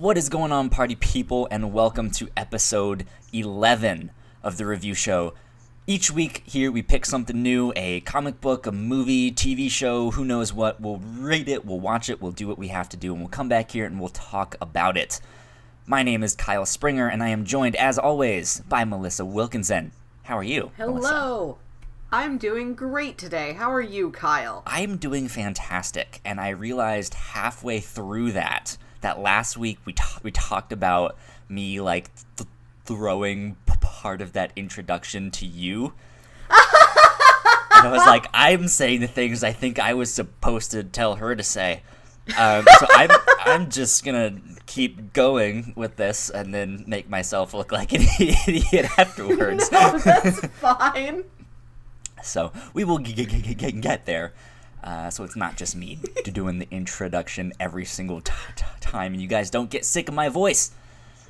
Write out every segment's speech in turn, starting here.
What is going on, party people, and welcome to episode 11 of the review show. Each week here we pick something new, a comic book, a movie, TV show, who knows what. We'll rate it, we'll watch it, we'll do what we have to do, and we'll come back here and we'll talk about it. My name is Kyle Springer, and I am joined, as always, by Melissa Wilkinson. How are you, Hello. Melissa? I'm doing great today. How are you, Kyle? I'm doing fantastic, and I realized halfway through that last week we talked about me, throwing part of that introduction to you. And I was like, I'm saying the things I think I was supposed to tell her to say. So I'm just gonna keep going with this and then make myself look like an idiot afterwards. No, that's fine. So we will get there. So it's not just me doing the introduction every single time, and you guys don't get sick of my voice.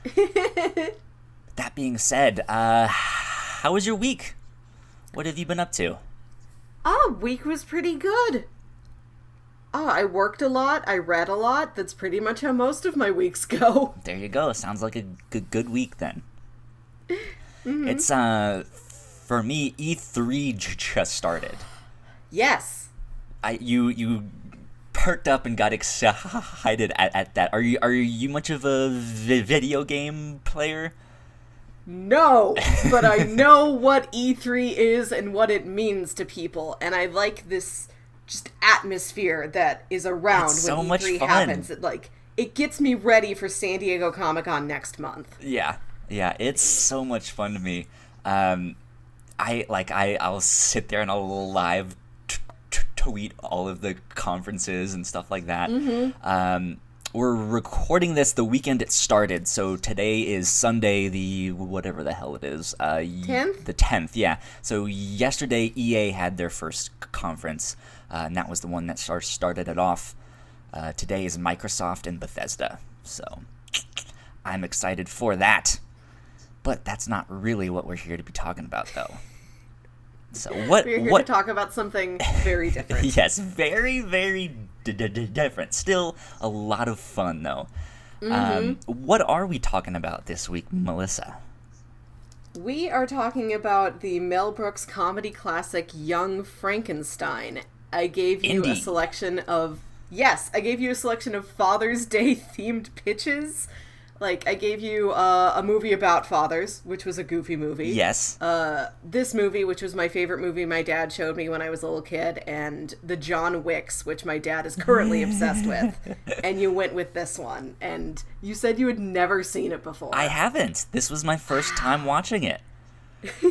That being said, how was your week? What have you been up to? Week was pretty good. I worked a lot. I read a lot. That's pretty much how most of my weeks go. There you go. Sounds like a good week then. Mm-hmm. It's, for me, E3 just started. Yes. You perked up and got excited at that. Are you much of a video game player? No, but I know what E3 is and what it means to people, and I like this just atmosphere that is around It's when so much E3 fun. happens. It gets me ready for San Diego Comic-Con next month. Yeah, it's so much fun to me. I'll sit there and I'll live tweet all of the conferences and stuff like that. Mm-hmm. We're recording this the weekend it started, so today is Sunday, the whatever the hell it is. 10th? The 10th, yeah. So yesterday EA had their first conference, and that was the one that started it off. Today is Microsoft and Bethesda, so I'm excited for that. But that's not really what we're here to be talking about, though. So We're here to talk about something very different. Yes, very, very different. Still a lot of fun, though. Mm-hmm. What are we talking about this week, Melissa? We are talking about the Mel Brooks comedy classic Young Frankenstein. I gave you a selection of Father's Day themed pitches. I gave you a movie about fathers, which was a goofy movie. Yes. This movie, which was my favorite movie my dad showed me when I was a little kid, and the John Wicks, which my dad is currently obsessed with. And you went with this one, and you said you had never seen it before. I haven't. This was my first time watching it.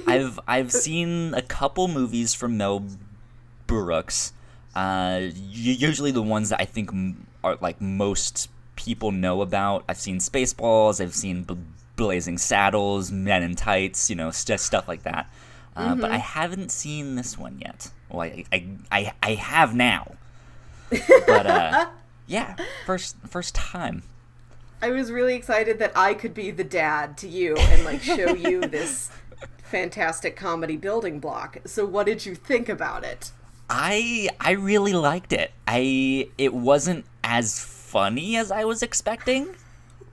I've seen a couple movies from Mel Brooks. Usually the ones that I think are most people know about. I've seen Spaceballs, I've seen Blazing Saddles, Men in Tights, stuff like that. But I haven't seen this one yet. Well, I have now. But yeah, first time. I was really excited that I could be the dad to you and show you this fantastic comedy building block. So what did you think about it? I really liked it. It wasn't as funny as I was expecting,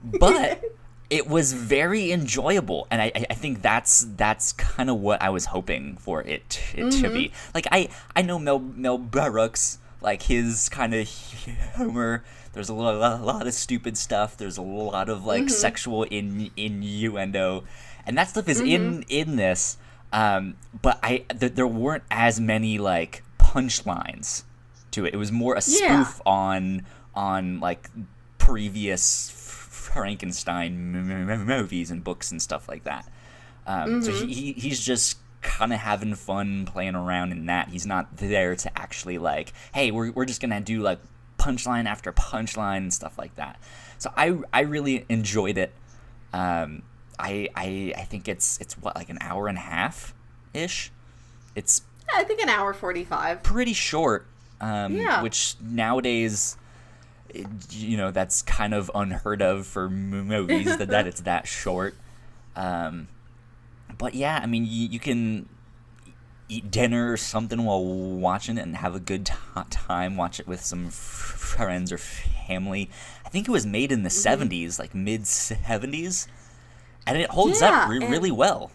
but it was very enjoyable, and I think that's kind of what I was hoping for it to be. I know Mel Brooks, his kind of humor. There's a lot of stupid stuff. There's a lot of sexual innuendo, and that stuff is in this. But there weren't as many punchlines to it. It was more a spoof on previous Frankenstein movies and books and stuff like that. So he's just kind of having fun playing around in that. He's not there to actually hey, we're just gonna do punchline after punchline and stuff like that. So I really enjoyed it. I think it's what, an hour and a half ish. It's I think an hour 45. Pretty short. Which nowadays, that's kind of unheard of for movies that it's that short. But yeah, I mean, you can eat dinner or something while watching it and have a good time. Watch it with some friends or family. I think it was made in the 70s, like mid-70s, and it holds up really well.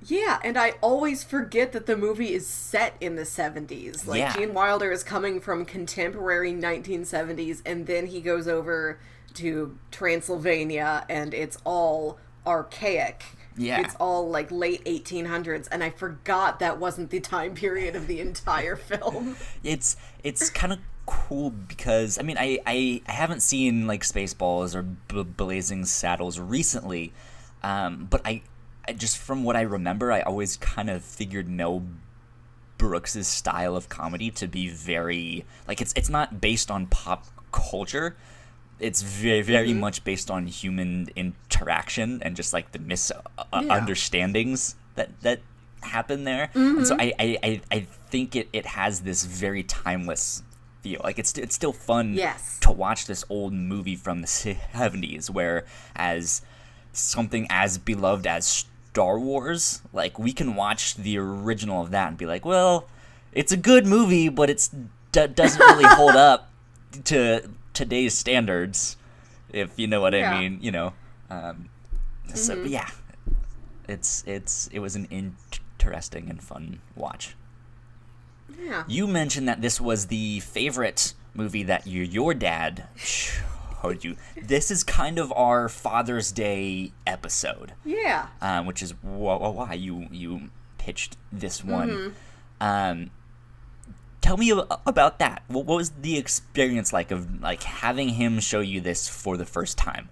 Yeah, and I always forget that the movie is set in the 70s. Like, Gene Wilder is coming from contemporary 1970s, and then he goes over to Transylvania, and it's all archaic. Yeah. It's all, like, late 1800s, and I forgot that wasn't the time period of the entire film. It's kind of cool because, I mean, I haven't seen, like, Spaceballs or Blazing Saddles recently, but I just from what I remember, I always kind of figured Mel Brooks' style of comedy to be very, like, it's not based on pop culture. It's very much based on human interaction and just, like, the misunderstandings that happen there. And so I think it has this very timeless feel. Like, it's still fun to watch this old movie from the 70s, where as something as beloved as Star Wars, like, we can watch the original of that and be like, well, it's a good movie, but it doesn't really hold up to today's standards, if you know what I mean, you know. So, but yeah, it was an interesting and fun watch. Yeah. You mentioned that this was the favorite movie that your dad showed you. This is kind of our Father's Day episode. Yeah. Which is why you pitched this one. Tell me about that. What was the experience like of, like, having him show you this for the first time?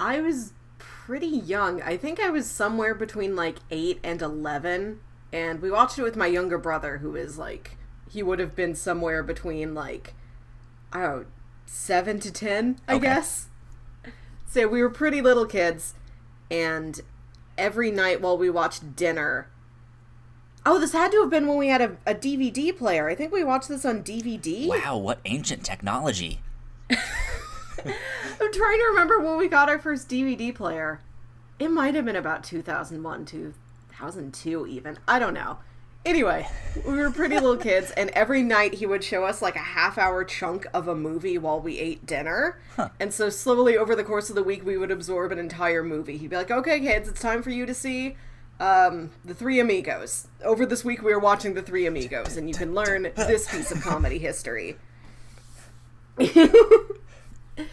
I was pretty young. I think I was somewhere between, like, 8 and 11. And we watched it with my younger brother, who is, like, he would have been somewhere between, like, I don't know, 7 to 10, I guess. So we were pretty little kids, and every night while we watched dinner... Oh, this had to have been when we had a DVD player. I think we watched this on DVD. Wow, what ancient technology. I'm trying to remember when we got our first DVD player. It might have been about 2001, 2002 even. I don't know. Anyway, we were pretty little kids, and every night he would show us, like, a half-hour chunk of a movie while we ate dinner. And so slowly over the course of the week, we would absorb an entire movie. He'd be like, okay, kids, it's time for you to see The Three Amigos. Over this week, we were watching The Three Amigos, and you can learn this piece of comedy history.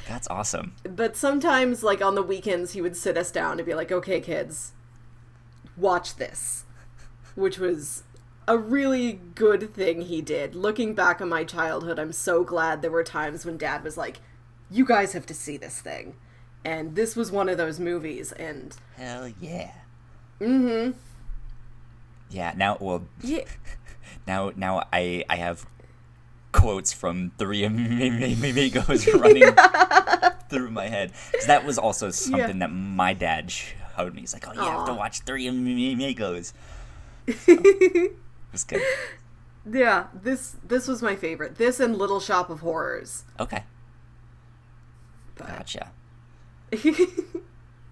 That's awesome. But sometimes, like, on the weekends, he would sit us down and be like, okay, kids, watch this. Which was a really good thing he did. Looking back on my childhood, I'm so glad there were times when Dad was like, you guys have to see this thing. And this was one of those movies, and... Hell yeah. Mm-hmm. Yeah, now, well... Yeah. Now I have quotes from Three Amigos running through my head. Because that was also something that my dad showed me. He's like, oh, you have to watch Three Amigos. So, it was good. Yeah, this was my favorite. This and Little Shop of Horrors. Okay. Gotcha.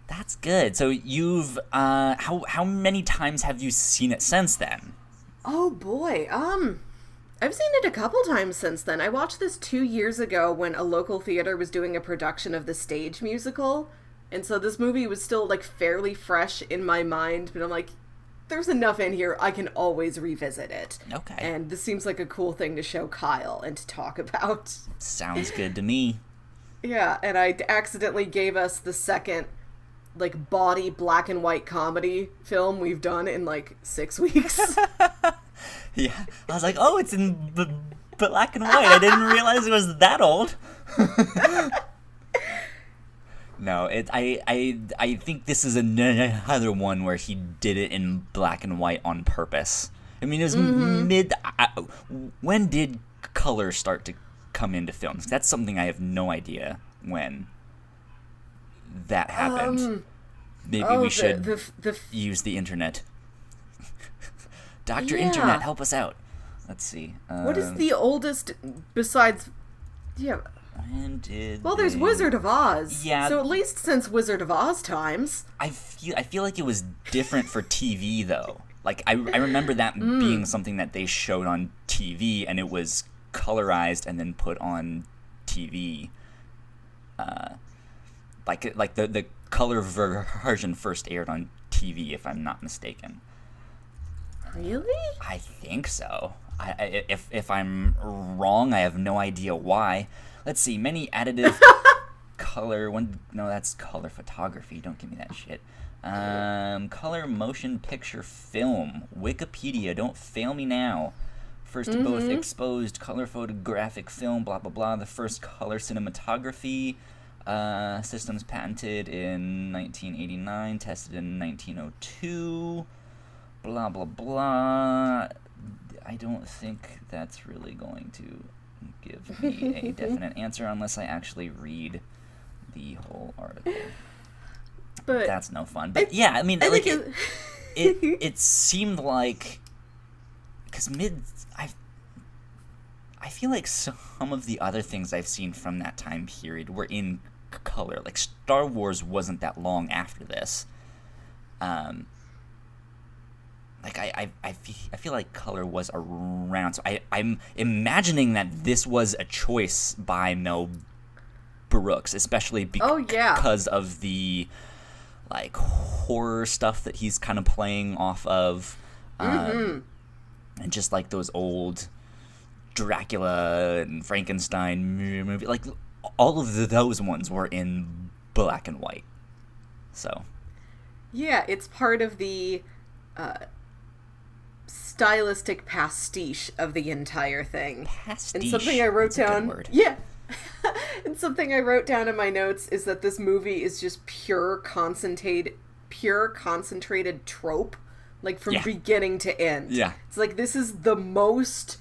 That's good. So you've how many times have you seen it since then? Oh boy. I've seen it a couple times since then. I watched this 2 years ago when a local theater was doing a production of the stage musical. And so this movie was still, like, fairly fresh in my mind, but I'm like, there's enough in here, I can always revisit it. Okay. And this seems like a cool thing to show Kyle and to talk about. Sounds good to me. Yeah, and I accidentally gave us the second, like, bawdy black and white comedy film we've done in, like, 6 weeks. Yeah. I was like, oh, it's in black and white. I didn't realize it was that old. No, I think this is another one where he did it in black and white on purpose. I mean, it was when did color start to come into films? That's something I have no idea when that happened. Maybe we should use the internet. Dr. Internet, help us out. Let's see. What is the oldest besides... Yeah. Well, there's Wizard of Oz. Yeah. So at least since Wizard of Oz times. I feel like it was different for TV, though. Like, I remember that being something that they showed on TV, and it was colorized and then put on TV. Like the color version first aired on TV, if I'm not mistaken. Really? I think so. If I'm wrong, I have no idea why. Let's see. Many additive color. No, that's color photography. Don't give me that shit. Color motion picture film. Wikipedia. Don't fail me now. First to both exposed color photographic film. Blah blah blah. The first color cinematography. Systems patented in 1989. Tested in 1902. Blah blah blah. I don't think that's really going to give me a definite answer unless I actually read the whole article. But that's no fun. But yeah, I mean, I like it seemed like, because I feel like some of the other things I've seen from that time period were in color. Like Star Wars wasn't that long after this. Like I feel like color was around, so I'm imagining that this was a choice by Mel Brooks, especially because of the like horror stuff that he's kind of playing off of, and just like those old Dracula and Frankenstein movie, like all of those ones were in black and white. So yeah, it's part of the stylistic pastiche of the entire thing. Pastiche. And something I wrote That's down. A good word. Yeah. And something I wrote down in my notes is that this movie is just pure concentrated trope, like from beginning to end. Yeah. It's like this is the most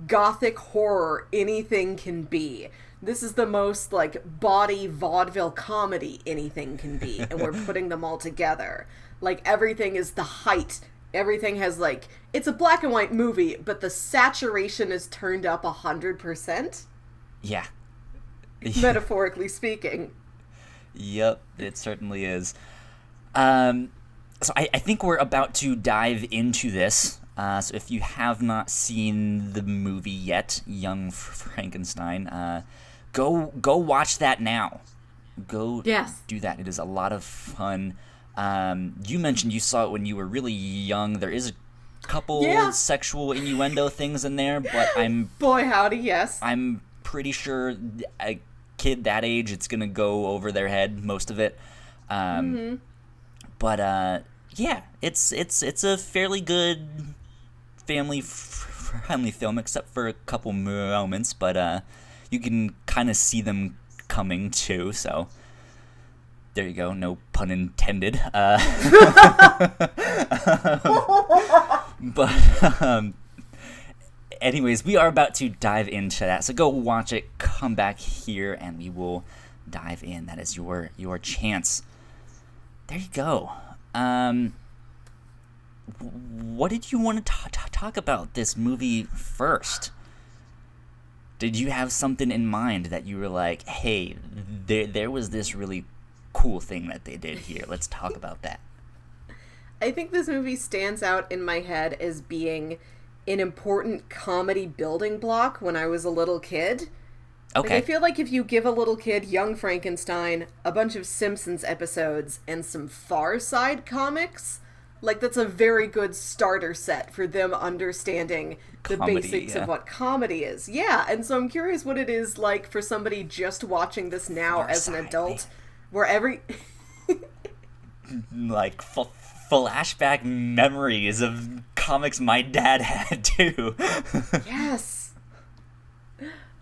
gothic horror anything can be. This is the most like body vaudeville comedy anything can be, and we're putting them all together. Like everything is the height. Everything has like, it's a black and white movie, but the saturation is turned up 100%. Yeah. Metaphorically speaking. Yep, it certainly is. So I think we're about to dive into this. So if you have not seen the movie yet, Young Frankenstein, go watch that now. Go do that. It is a lot of fun. You mentioned you saw it when you were really young. There is a couple sexual innuendo things in there, but boy howdy, yes. I'm pretty sure a kid that age, it's gonna go over their head, most of it. But yeah, it's a fairly good family friendly film, except for a couple moments. But you can kind of see them coming too. So there you go, no pun intended. But anyways, we are about to dive into that. So go watch it, come back here, and we will dive in. That is your chance. There you go. What did you want to talk about this movie first? Did you have something in mind that you were like, hey, there was this really cool thing that they did here. Let's talk about that. I think this movie stands out in my head as being an important comedy building block when I was a little kid. Okay. Like, I feel like if you give a little kid Young Frankenstein, a bunch of Simpsons episodes, and some Far Side comics, like that's a very good starter set for them understanding the basics of what comedy is. Yeah, and so I'm curious what it is like for somebody just watching this now Far as an Side, adult, where every... like, flashback memories of comics my dad had too. Yes.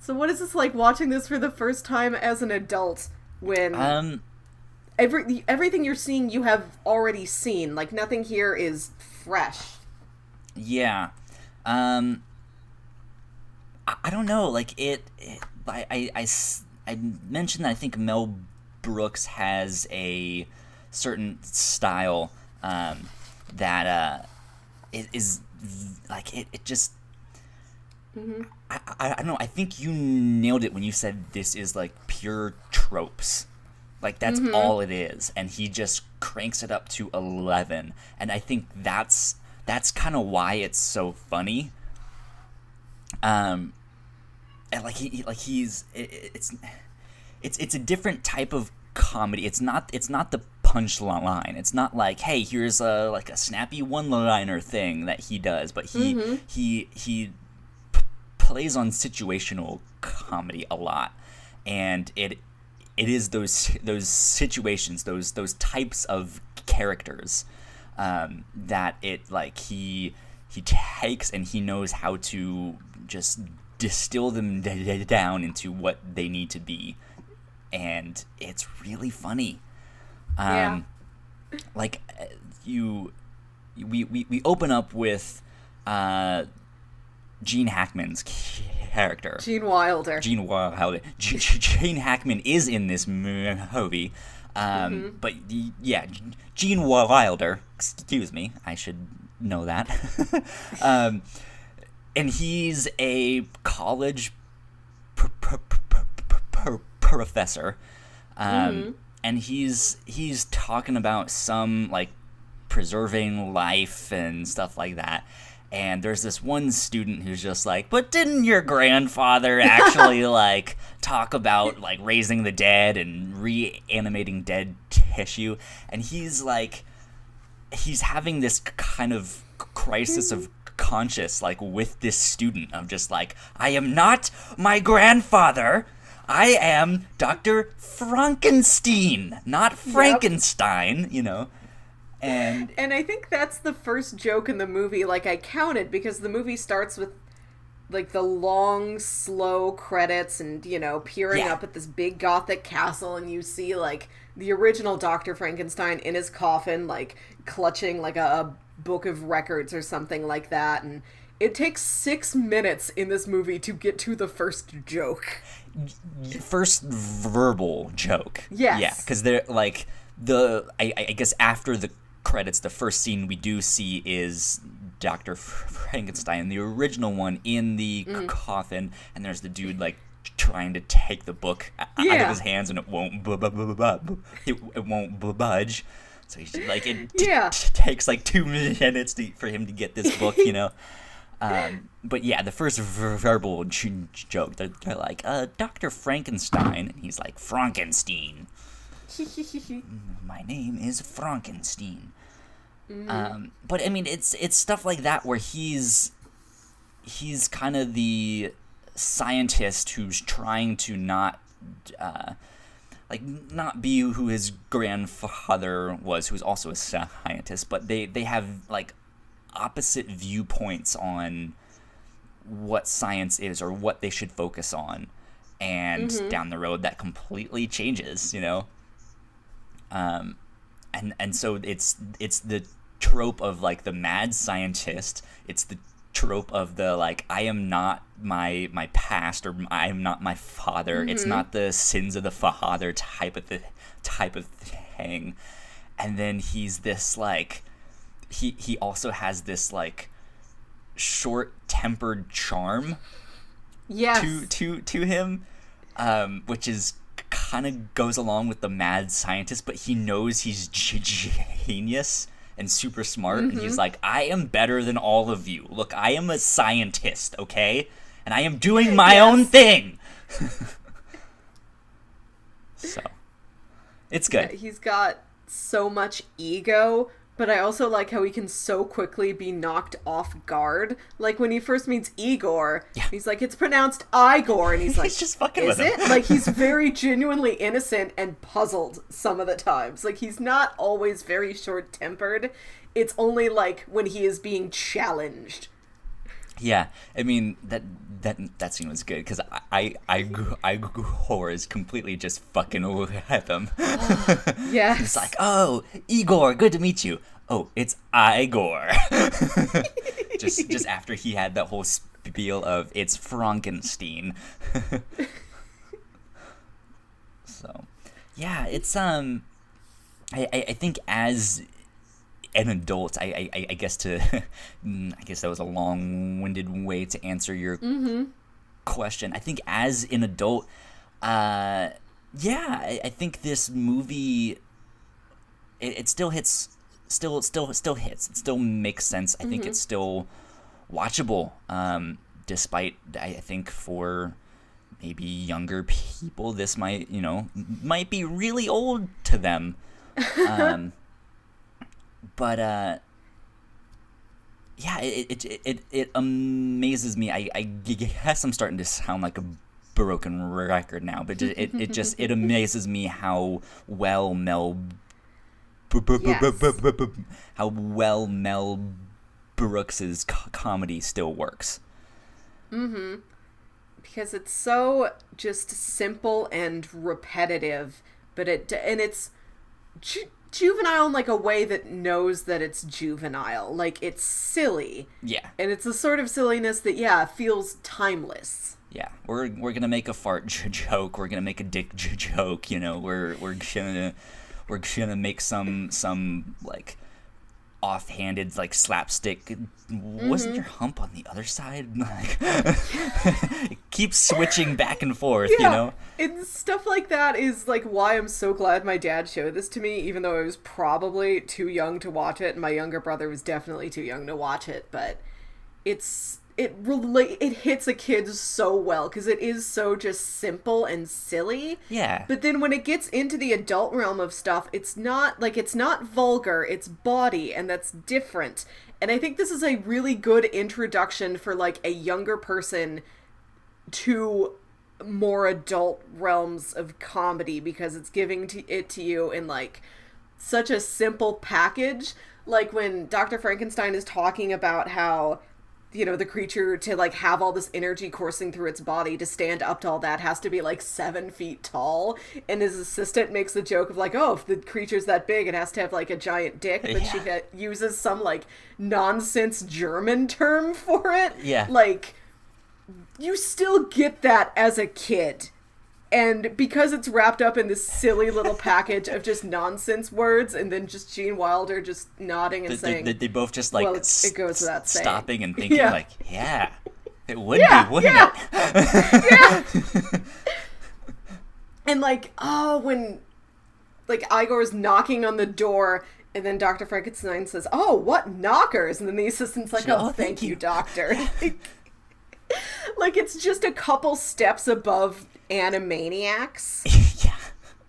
So what is this like watching this for the first time as an adult when everything you're seeing you have already seen, like nothing here is fresh. Yeah. I don't know, like I mentioned that I think Mel Brooks has a certain style that is like it just I don't know, I think you nailed it when you said this is like pure tropes. Like that's all it is, and he just cranks it up to 11, and I think that's that's kind of why it's so funny. And it's a different type of comedy. It's not the punchline. It's not like, hey, here's a snappy one-liner thing that he does, but he plays on situational comedy a lot, and it is those situations, those types of characters that it like he takes, and he knows how to just distill them down into what they need to be, and it's really funny. Like we open up with Gene Hackman's character. Gene Wilder. Gene Hackman is in this movie. But yeah, Gene Wilder, excuse me, I should know that. And he's a college professor. And he's talking about some like preserving life and stuff like that. And there's this one student who's just like, but didn't your grandfather actually like talk about like raising the dead and reanimating dead tissue? And he's having this kind of crisis of conscience, like with this student of just like, I am not my grandfather. I am Dr. Frankenstein, not Frankenstein, you know. And I think that's the first joke in the movie. Like, I counted, because the movie starts with like the long slow credits and, you know, peering up at this big gothic castle, and you see like the original Dr. Frankenstein in his coffin, like clutching like a book of records or something like that. And it takes 6 minutes in this movie to get to the first joke. First verbal joke. Yes. Yeah, because they're like I guess after the credits, the first scene we do see is Dr. Frankenstein, the original one, in the coffin, and there's the dude like trying to take the book out of his hands, and it won't it won't budge. So he's like, it takes like 2 minutes for him to get this book, you know. But yeah, the first verbal joke, they're like, Dr. Frankenstein, and he's like, Frankenstein. My name is Frankenstein. But I mean, it's stuff like that where he's kind of the scientist who's trying to not be who his grandfather was, who's also a scientist, but they have like opposite viewpoints on what science is or what they should focus on, and down the road that completely changes, you know. And so it's the trope of like the mad scientist. It's the trope of the like, I am not my past, or I am not my father. It's not the sins of the father type of thing. And then he's this like, he also has this like short-tempered charm. Yes. to him, which is kind of goes along with the mad scientist, but he knows he's genius and super smart, and he's like, I am better than all of you. Look, I am a scientist, okay? And I am doing my own thing. So, it's good. Yeah, he's got so much ego, but I also like how he can so quickly be knocked off guard. Like, when he first meets Igor, he's like, it's pronounced Igor, and he's like, he's just fucking is with it? him. Like, he's very genuinely innocent and puzzled some of the times. Like, he's not always very short-tempered. It's only, like, when he is being challenged. Yeah, I mean, that scene was good, because Igor is completely just fucking with him. Yes. He's like, oh, Igor, good to meet you. Oh, it's Igor. just after he had that whole spiel of, it's Frankenstein. So, yeah, it's, I think as an adult, I guess that was a long-winded way to answer your question. I think as an adult, I think this movie, it still hits still hits. It still makes sense. I think it's still watchable, despite, I think, for maybe younger people, this might be really old to them. But yeah, it amazes me. I guess I'm starting to sound like a broken record now, but it amazes me how well Mel Brooks's comedy still works. Because it's so just simple and repetitive, but it's juvenile in like a way that knows that it's juvenile. Like, it's silly. Yeah. And it's a sort of silliness that feels timeless. Yeah, we're gonna make a fart joke. We're gonna make a dick joke. We're gonna make some like offhanded like slapstick. Wasn't your hump on the other side? Like, it keeps switching back and forth. And stuff like that is like why I'm so glad my dad showed this to me, even though I was probably too young to watch it, and my younger brother was definitely too young to watch it. But it hits a kid so well because it is so just simple and silly. Yeah. But then when it gets into the adult realm of stuff, it's not vulgar, it's bawdy, and that's different. And I think this is a really good introduction for like a younger person to more adult realms of comedy, because it's giving it to you in like such a simple package. Like when Dr. Frankenstein is talking about how the creature, to like have all this energy coursing through its body to stand up to all that, has to be like 7 feet tall, and his assistant makes the joke of like, oh, if the creature's that big it has to have like a giant dick, but she uses some like nonsense German term for it. Like, you still get that as a kid. And because it's wrapped up in this silly little package of just nonsense words, and then just Gene Wilder just nodding and saying... They both just like it goes without saying. Stopping and thinking like, it would be, wouldn't it? And like, when like Igor's knocking on the door, and then Dr. Frankenstein says, oh, what knockers? And then the assistant's like, oh, thank you, doctor. Like, it's just a couple steps above Animaniacs. Yeah.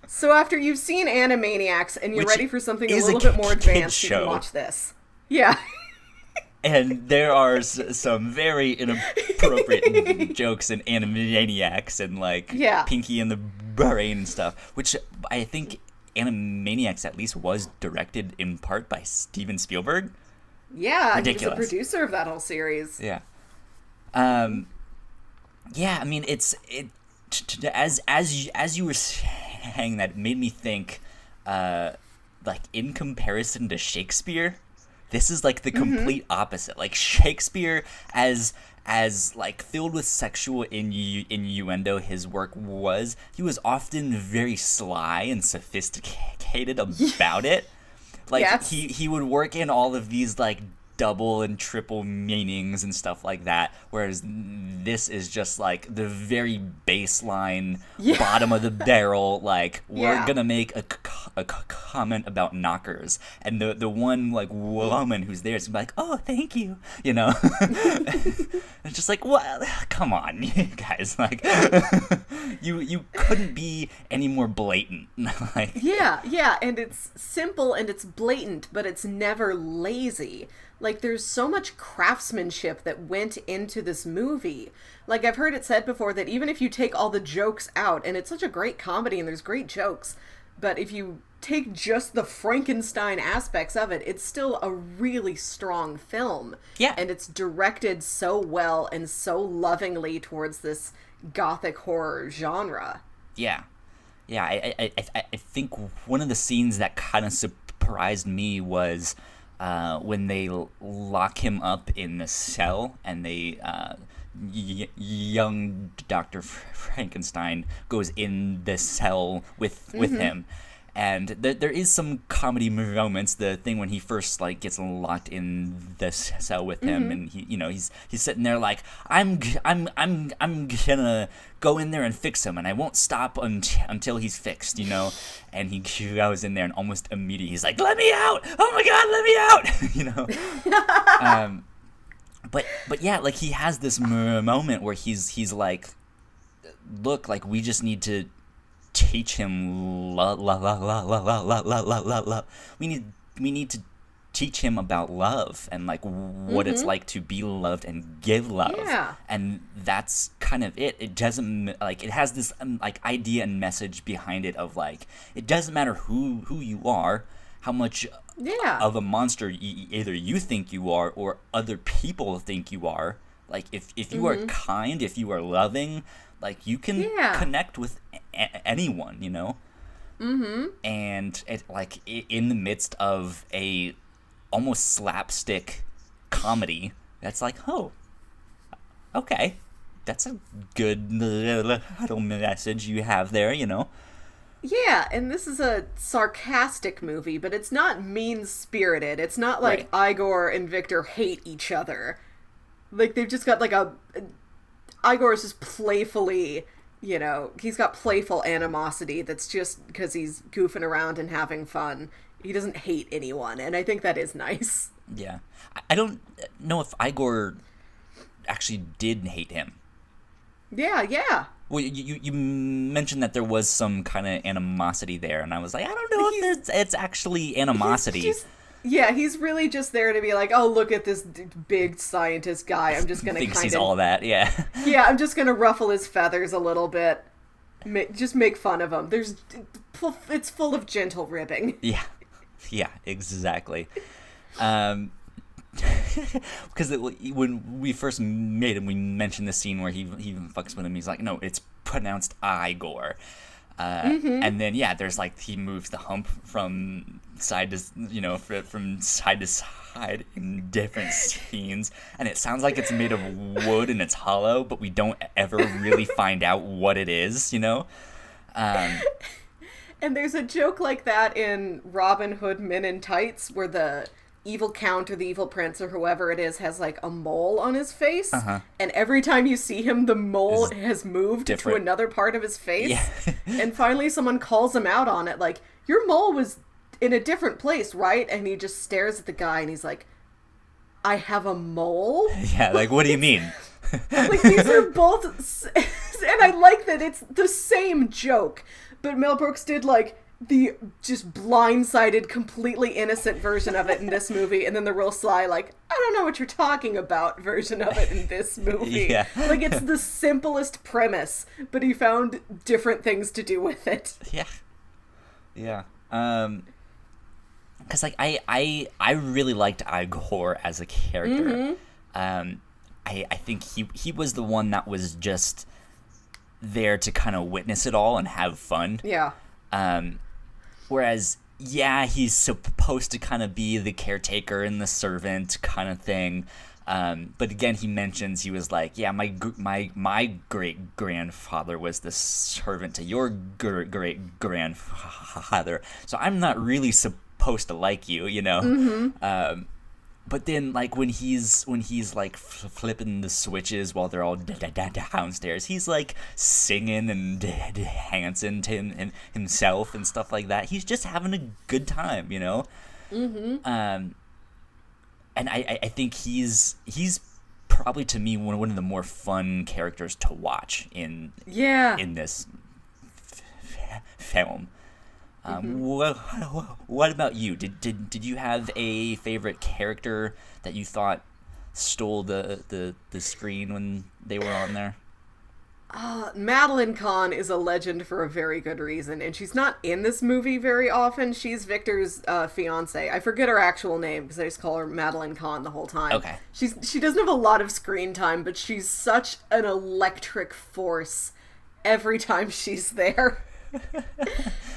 So after you've seen Animaniacs and you're ready for something a little bit more advanced, you can watch this. Yeah. And there are some very inappropriate jokes in Animaniacs and like Pinky and the Brain and stuff, which I think Animaniacs at least was directed in part by Steven Spielberg. Yeah, ridiculous. He was the producer of that whole series. Yeah. I mean, as you were saying that, it made me think, like, in comparison to Shakespeare, this is like the complete opposite. Like, Shakespeare, as like filled with sexual innuendo his work was, he was often very sly and sophisticated about it. Like, he would work in all of these like double and triple meanings and stuff like that, whereas this is just like the very baseline, bottom of the barrel, like, we're gonna make a comment about knockers, and the one like woman who's there is like, oh, thank you, it's just like, what? Come on, you guys, like, you couldn't be any more blatant. Like, and it's simple and it's blatant, but it's never lazy. Like, there's so much craftsmanship that went into this movie. Like, I've heard it said before that even if you take all the jokes out, and it's such a great comedy and there's great jokes, but if you take just the Frankenstein aspects of it, it's still a really strong film. Yeah. And it's directed so well and so lovingly towards this gothic horror genre. Yeah. Yeah, I think one of the scenes that kind of surprised me was... when they lock him up in the cell, and they young Dr. Frankenstein goes in the cell with him, And there is some comedy moments. The thing when he first like gets locked in the cell with him, and he's sitting there like I'm gonna go in there and fix him, and I won't stop until he's fixed, And he goes in there, and almost immediately he's like, "Let me out! Oh my God, let me out!" But yeah, like he has this moment where he's like, "Look, like we just need to teach him love. We need to teach him about love and like what it's like to be loved and give love." Yeah. And that's kind of it. It doesn't like it has this like idea and message behind it of like it doesn't matter who you are, how much of a monster either you think you are or other people think you are. Like if you are kind, if you are loving, like you can connect with anyone, And it like in the midst of a almost slapstick comedy, that's like, oh, okay, that's a good little message you have there, Yeah, and this is a sarcastic movie, but it's not mean-spirited. It's not like Igor and Victor hate each other. Like, they've just got, like, Igor is just playfully, he's got playful animosity that's just because he's goofing around and having fun. He doesn't hate anyone, and I think that is nice. Yeah. I don't know if Igor actually did hate him. Yeah. Well, you mentioned that there was some kind of animosity there, and I was like, I don't know if it's actually animosity. He's really just there to be like, oh, look at this big scientist guy. I'm just going to thinks he's all that, yeah. Yeah, I'm just going to ruffle his feathers a little bit. Just make fun of him. It's full of gentle ribbing. Yeah, exactly. Because when we first made him, we mentioned the scene where he even fucks with him. He's like, no, it's pronounced Igor. And then there's like he moves the hump from side to from side to side in different scenes, and it sounds like it's made of wood and it's hollow, but we don't ever really find out what it is. And there's a joke like that in Robin Hood Men in Tights where the evil count or the evil prince or whoever it is has like a mole on his face, and every time you see him the mole has moved to another part of his face. And finally someone calls him out on it, like, your mole was in a different place, right? And he just stares at the guy and he's like, I have a mole? Yeah, like, what do you mean? Like, these are both and I like that it's the same joke, but Mel Brooks did like the just blindsided, completely innocent version of it in this movie, and then the real sly, like, I don't know what you're talking about version of it in this movie. Yeah. Like, it's the simplest premise, but he found different things to do with it. Yeah. Because like I really liked Igor as a character. I think he was the one that was just there to kind of witness it all and have fun. Yeah. Whereas, he's supposed to kind of be the caretaker and the servant kind of thing. But again, he mentions, he was like, my great grandfather was the servant to your great grandfather, so I'm not really supposed to like you, But then, like, when he's like flipping the switches while they're all downstairs, he's like singing and dancing to himself and stuff like that. He's just having a good time, And I think he's probably, to me, one of the more fun characters to watch in this film. What about you? Did you have a favorite character that you thought stole the screen when they were on there? Madeline Kahn is a legend for a very good reason, and she's not in this movie very often. She's Victor's fiance. I forget her actual name because I just call her Madeline Kahn the whole time. Okay. She doesn't have a lot of screen time, but she's such an electric force every time she's there.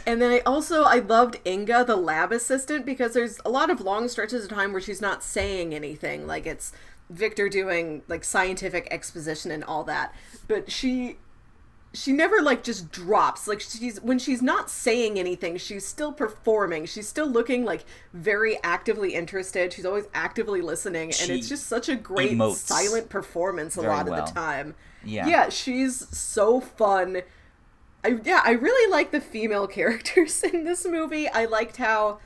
And then I loved Inga, the lab assistant, because there's a lot of long stretches of time where she's not saying anything. Like, it's Victor doing like scientific exposition and all that, but she she never like just drops. Like when she's not saying anything, she's still performing. She's still looking like very actively interested. She's always actively listening, and it's just such a great silent performance a lot of the time. Yeah, she's so fun. I really like the female characters in this movie. I liked how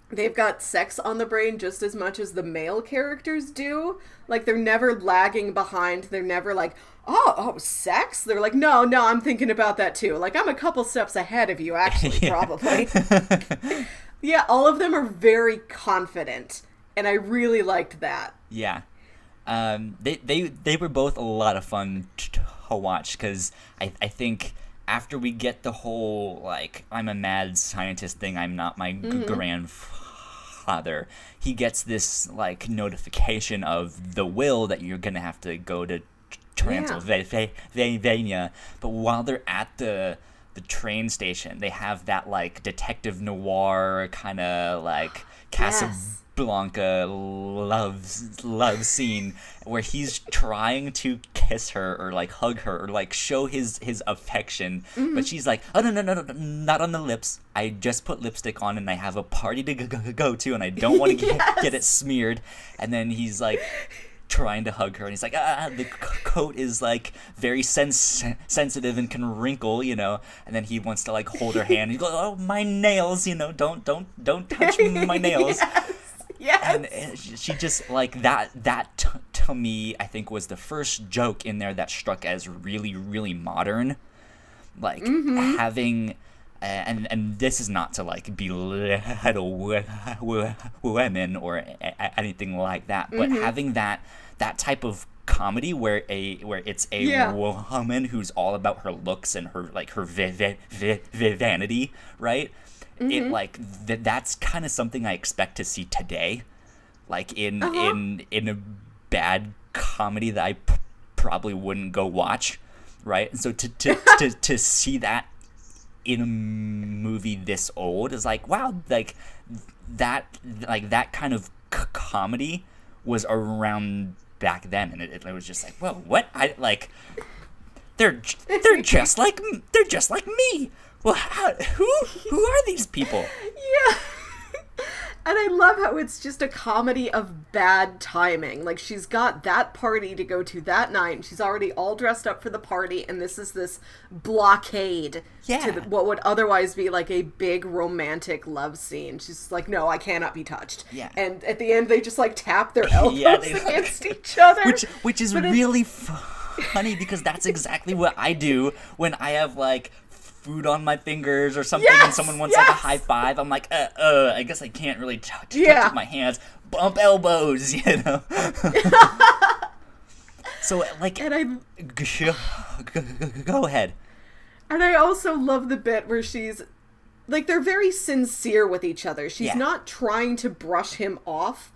they've got sex on the brain just as much as the male characters do. Like, they're never lagging behind. They're never like, oh, sex? They're like, no, I'm thinking about that too. Like, I'm a couple steps ahead of you, actually, probably. Yeah, all of them are very confident, and I really liked that. Yeah. They were both a lot of fun to watch, because I think after we get the whole, like, I'm a mad scientist thing, I'm not my grandfather, he gets this, like, notification of the will that you're gonna have to go to Transylvania. But while they're at the train station, they have that, like, detective noir kind of, like, Casablanca love scene where he's trying to kiss her or like hug her or like show his affection, but she's like, oh no, not on the lips. I just put lipstick on and I have a party to go to and I don't want to get it smeared. And then he's like trying to hug her and he's like, the coat is like very sensitive and can wrinkle, you know. And then he wants to like hold her hand. He goes, oh, my nails, you know, don't touch my nails. Yes. And she just, like, that to me, I think, was the first joke in there that struck as really, really modern. Like, having, and this is not to, like, belittle women or anything like that, but having that type of comedy where it's a woman who's all about her looks and her, like, her vanity, right? It like that's kind of something I expect to see today, like in a bad comedy that I probably wouldn't go watch, right? And so to see that in a movie this old is like, wow, like that kind of comedy was around back then, and it was just like, whoa, what? I like they're just like me. Well, who are these people? Yeah. And I love how it's just a comedy of bad timing. Like, she's got that party to go to that night, and she's already all dressed up for the party, and this is this blockade to what would otherwise be, like, a big romantic love scene. She's like, no, I cannot be touched. Yeah. And at the end, they just, like, tap their elbows against each other. Which is really funny, because that's exactly what I do when I have, like, food on my fingers or something, and someone wants like a high five. I'm like, I guess I can't really touch with my hands. Bump elbows, you know. So like, and go ahead. And I also love the bit where she's like, they're very sincere with each other. She's not trying to brush him off.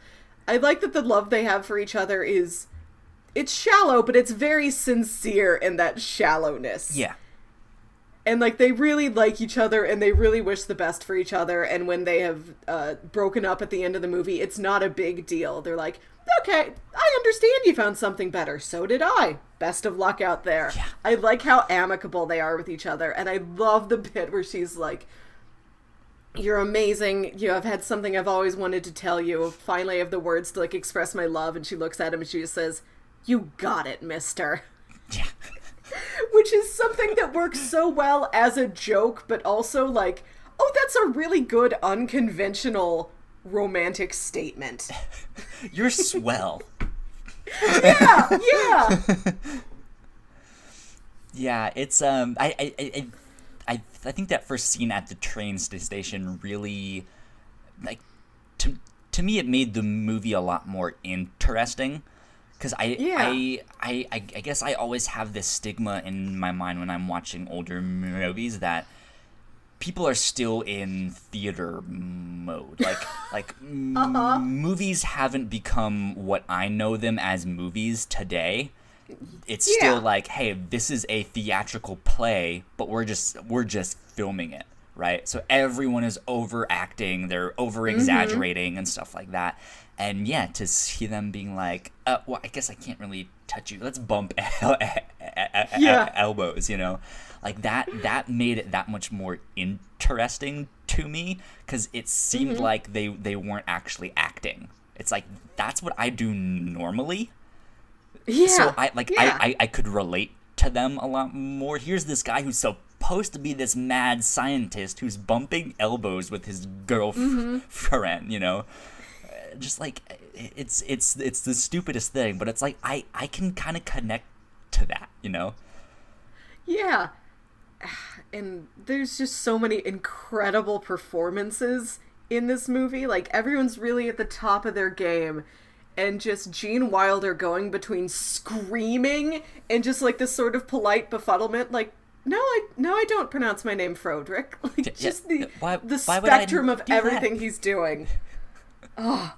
I like that the love they have for each other it's shallow, but it's very sincere in that shallowness. Yeah. And, like, they really like each other, and they really wish the best for each other, and when they have broken up at the end of the movie, it's not a big deal. They're like, okay, I understand you found something better. So did I. Best of luck out there. Yeah. I like how amicable they are with each other, and I love the bit where she's like, you're amazing. You have had something I've always wanted to tell you. Finally I have the words to, like, express my love, and she looks at him, and she just says, you got it, mister. Yeah. Which is something that works so well as a joke, but also like, oh, that's a really good unconventional romantic statement. You're swell. Yeah. Yeah, it's I think that first scene at the train station really, like, to me it made the movie a lot more interesting. Because I guess I always have this stigma in my mind when I'm watching older movies that people are still in theater mode. Like movies haven't become what I know them as movies today. It's still like, hey, this is a theatrical play, but we're just filming it, right? So everyone is overacting, they're over exaggerating and stuff like that. And yeah, to see them being like, well, I guess I can't really touch you. Let's bump elbows, you know? Like that made it that much more interesting to me, because it seemed like they weren't actually acting. It's like, that's what I do normally. Yeah. So I could relate to them a lot more. Here's this guy who's supposed to be this mad scientist who's bumping elbows with his girlfriend, you know? Just like, it's the stupidest thing, but it's like I can kind of connect to that, you know? Yeah. And there's just so many incredible performances in this movie. Like, everyone's really at the top of their game, and just Gene Wilder going between screaming and just like this sort of polite befuddlement, like, no, I don't pronounce my name Froderick. Like, just the spectrum of everything he's doing. Oh.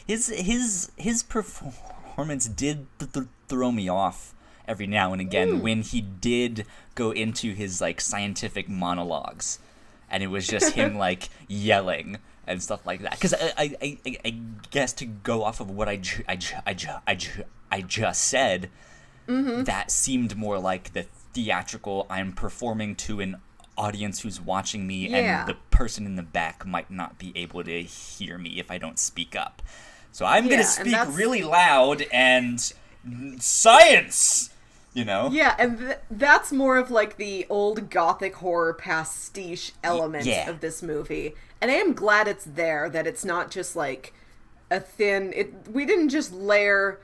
His performance did throw me off every now and again when he did go into his like scientific monologues, and it was just him like yelling and stuff like that. Because I guess, to go off of what I just said, that seemed more like the theatrical, I'm performing to an audience who's watching me, and the person in the back might not be able to hear me if I don't speak up. So I'm going to speak really loud and science, you know? Yeah, and that's more of like the old gothic horror pastiche element of this movie. And I am glad it's there, that it's not just like a thin... we didn't just layer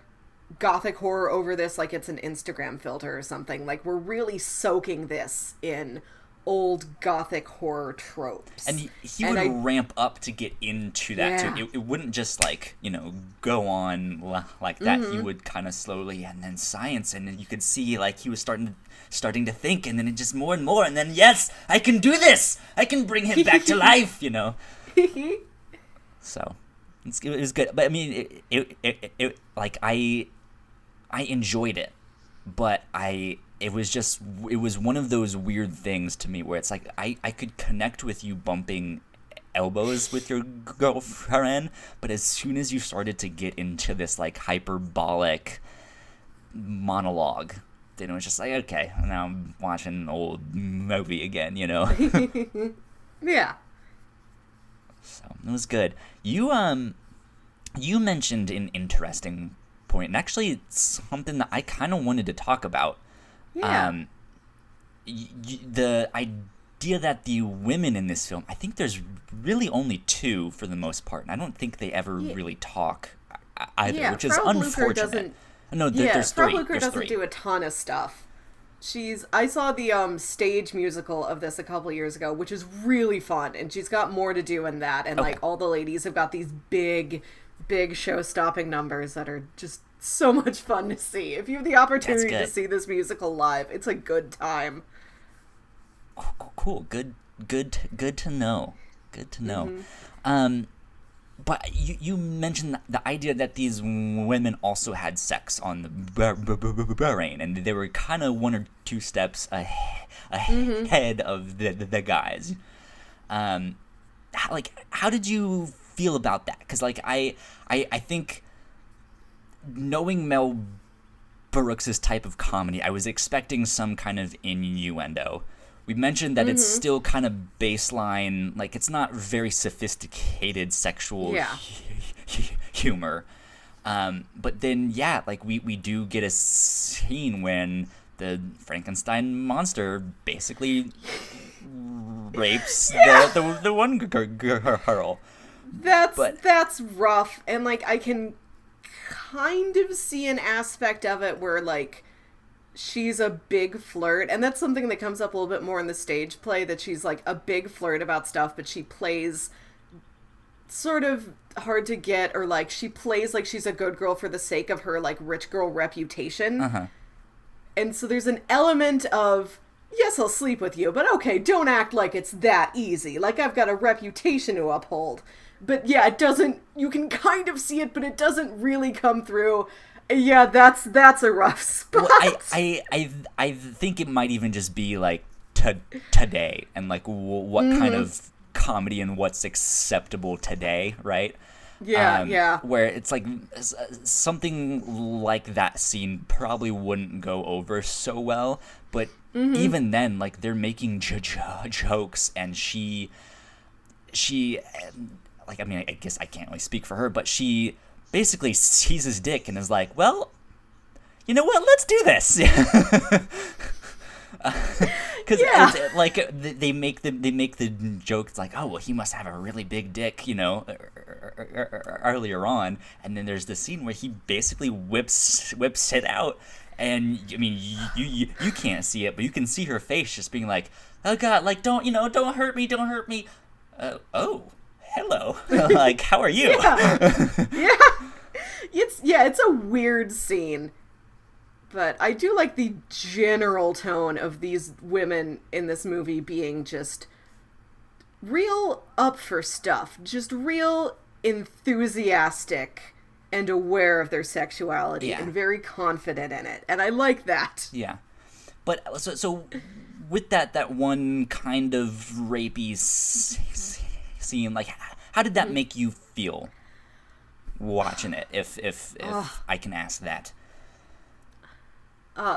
gothic horror over this like it's an Instagram filter or something. Like, we're really soaking this in old gothic horror tropes. And he would ramp up to get into that too. It wouldn't just like, you know, go on like that. He would kind of slowly, and then science, and then you could see like he was starting to think, and then it just more and more, and then yes, I can do this. I can bring him back to life, you know. So it was good, but I mean, it like I enjoyed it, but it was one of those weird things to me where it's like I could connect with you bumping elbows with your girlfriend, but as soon as you started to get into this like hyperbolic monologue, then it was just like, okay, now I'm watching an old movie again, you know? Yeah. So it was good. You mentioned an interesting point, and actually it's something that I kind of wanted to talk about. Yeah. The idea that the women in this film, I think there's really only two for the most part, and I don't think they ever really talk either, which is unfortunate. No, there's three. Frau Blucher doesn't do a ton of stuff. I saw the stage musical of this a couple years ago, which is really fun, and she's got more to do in that, and like all the ladies have got these big show-stopping numbers that are just so much fun to see. If you have the opportunity to see this musical live, it's a good time. Cool. Good to know. Good to know. But you mentioned the idea that these women also had sex on the brain, and they were kind of one or two steps ahead of the guys. How did you feel about that? Because like I think, knowing Mel Brooks' type of comedy, I was expecting some kind of innuendo. We mentioned that it's still kind of baseline, like it's not very sophisticated sexual humor. But then, like we do get a scene when the Frankenstein monster basically rapes the one girl. That's rough, and like I can kind of see an aspect of it where like she's a big flirt, and that's something that comes up a little bit more in the stage play, that she's like a big flirt about stuff, but she plays sort of hard to get, or like she plays like she's a good girl for the sake of her like rich girl reputation. And so there's an element of, yes, I'll sleep with you, but okay, don't act like it's that easy, like I've got a reputation to uphold. But yeah, it doesn't, you can kind of see it, but it doesn't really come through. Yeah, that's a rough spot. Well, I think it might even just be like today, and like what kind of comedy and what's acceptable today, right? Yeah. Where it's like something like that scene probably wouldn't go over so well, but even then, like, they're making jokes, and she, like, I mean, I guess I can't really speak for her, but she basically sees his dick and is like, well, you know what, let's do this. Because like they make the joke. It's like, oh well, he must have a really big dick, you know, earlier on, and then there's this scene where he basically whips it out, and I mean, you can't see it, but you can see her face just being like, oh god, like don't hurt me, oh hello, like how are you? It's a weird scene. But I do like the general tone of these women in this movie being just real up for stuff. Just real enthusiastic and aware of their sexuality and very confident in it. And I like that. Yeah. But so with that one kind of rapey scene, like, how did that make you feel watching it, if I can ask that?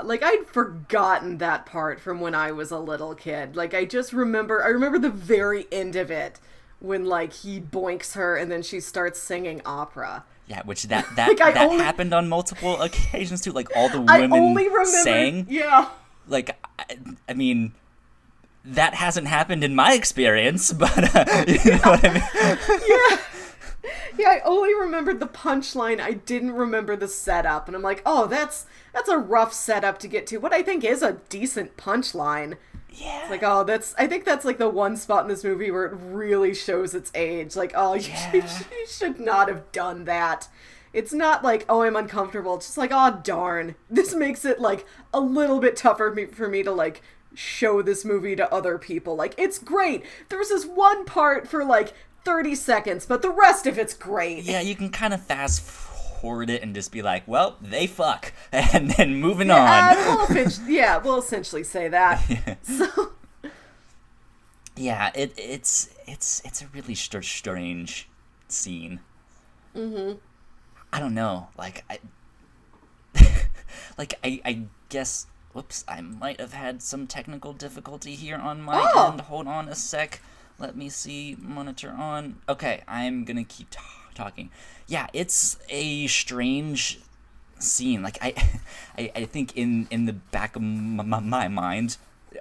Like, I'd forgotten that part from when I was a little kid. Like, I remember the very end of it when, like, he boinks her and then she starts singing opera. Yeah, which that happened on multiple occasions too. Like, all the women sang. Yeah. Like, I mean, that hasn't happened in my experience, but you know what I mean? Yeah. Yeah, I only remembered the punchline. I didn't remember the setup. And I'm like, oh, that's a rough setup to get to. What I think is a decent punchline. Yeah. It's like, oh, I think that's like the one spot in this movie where it really shows its age. Like, oh, you should not have done that. It's not like, oh, I'm uncomfortable. It's just like, oh, darn. This makes it, like, a little bit tougher for me to, like, show this movie to other people. Like, it's great. There's this one part for, like, 30 seconds, but the rest of it's great. Yeah, you can kind of fast forward it and just be like, well, they fuck, and then moving on. We'll essentially say that. Yeah. So, yeah, it's a really strange scene. Mm-hmm. I don't know, like I guess. Whoops, I might have had some technical difficulty here on my end. Hold on a sec. Let me see, monitor on. Okay, I'm gonna keep talking. Yeah, it's a strange scene. Like, I think in the back of my mind,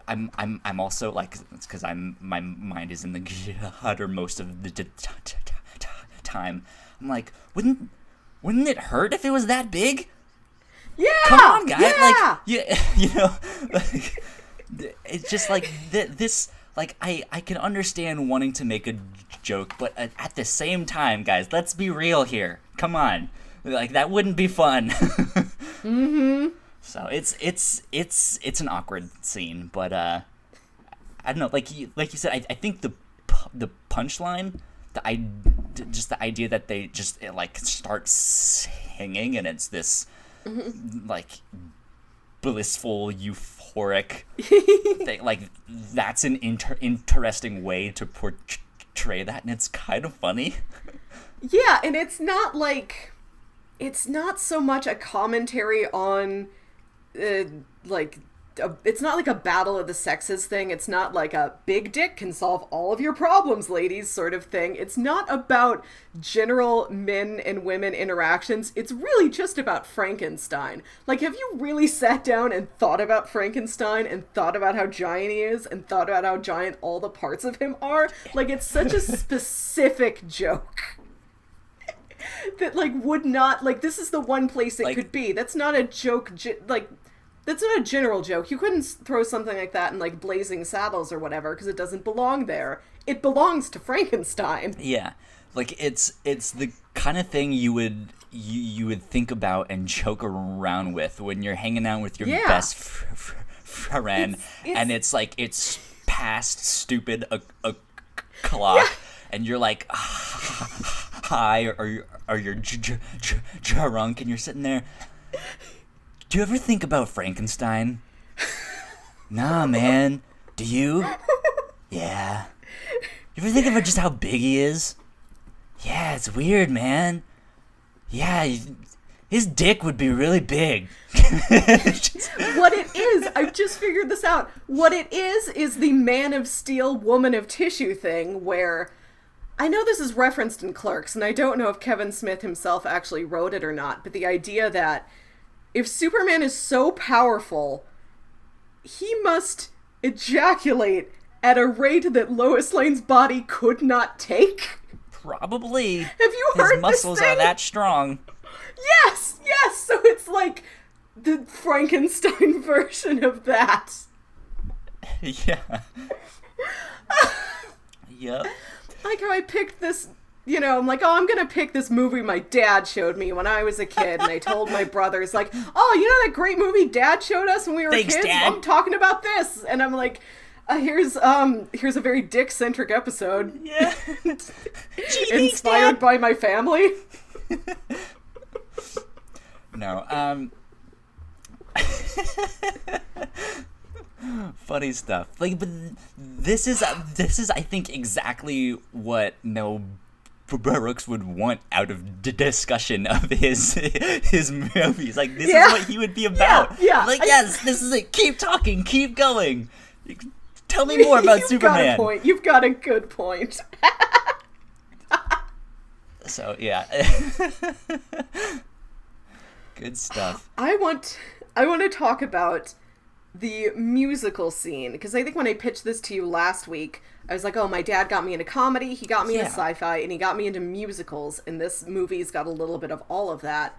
I'm also, like, it's because my mind is in the gutter most of the time. I'm like, wouldn't it hurt if it was that big? Yeah. Come on, guys. Yeah. Like, you know, like, it's just like this. Like, I can understand wanting to make a joke, but at the same time, guys, let's be real here. Come on. Like, that wouldn't be fun. Mm-hmm. So it's an awkward scene, but I don't know. Like you said, I think the punchline, just the idea that they just like start singing and it's this like blissful, euphoric thing. Like, that's an interesting way to portray that, and it's kind of funny. Yeah, and it's not so much a commentary on it's not like a battle of the sexes thing. It's not like a big dick can solve all of your problems, ladies, sort of thing. It's not about general men and women interactions. It's really just about Frankenstein. Like, have you really sat down and thought about Frankenstein and thought about how giant he is and thought about how giant all the parts of him are? Like, it's such a specific joke. That, like, would not, like, this is the one place it could be. That's not a joke, that's not a general joke. You couldn't throw something like that in, like, Blazing Saddles or whatever, because it doesn't belong there. It belongs to Frankenstein. Yeah. Like, it's the kind of thing you would think about and joke around with when you're hanging out with your best friend, and it's like, it's past stupid o'clock, and you're like, hi, or you're drunk, and you're sitting there. Do you ever think about Frankenstein? Nah, man. Do you? Yeah. You ever think about just how big he is? Yeah, it's weird, man. Yeah, his dick would be really big. What it is, I've just figured this out. What it is the Man of Steel, Woman of Tissue thing, where I know this is referenced in Clerks, and I don't know if Kevin Smith himself actually wrote it or not, but the idea that if Superman is so powerful, he must ejaculate at a rate that Lois Lane's body could not take. Probably. Have you heard his muscles this thing? are that strong. Yes! So it's like the Frankenstein version of that. Yeah. Yep. Like how I picked this, I'm like, oh, I'm gonna pick this movie my dad showed me when I was a kid, and I told my brothers, like, oh, you know that great movie Dad showed us when we were Thanks, kids? Dad. I'm talking about this, and I'm like, here's a very dick-centric episode. Yeah. Inspired by my family. No, funny stuff. Like, but this is I think exactly what Mel Brooks would want out of the discussion of his movies. Like, this is what he would be about. Yeah. Like, yes, this is it. Keep talking. Keep going. Tell me more about Superman. Got a point. You've got a good point. So yeah. Good stuff. I want to talk about the musical scene, because I think when I pitched this to you last week, I was like, oh, my dad got me into comedy, he got me into sci-fi, and he got me into musicals, and this movie's got a little bit of all of that.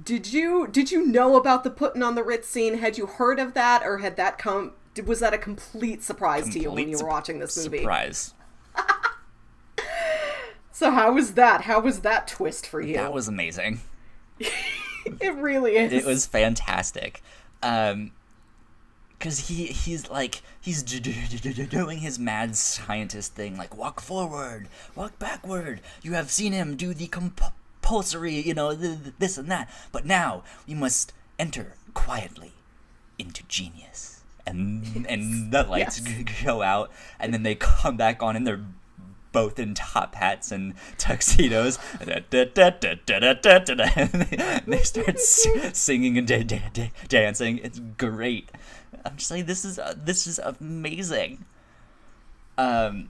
Did you know about the Puttin' on the Ritz scene? Had you heard of that, or had that was that a complete surprise to you when you were watching this movie? Surprise. So how was that? How was that twist for you? That was amazing. It really is. It was fantastic. Because he's doing his mad scientist thing, like, walk forward, walk backward. You have seen him do the compulsory, this and that. But now we must enter quietly into genius. And the lights go out, and then they come back on, and they're both in top hats and tuxedos. And they start singing and dancing. It's great. I'm just like, this is amazing. I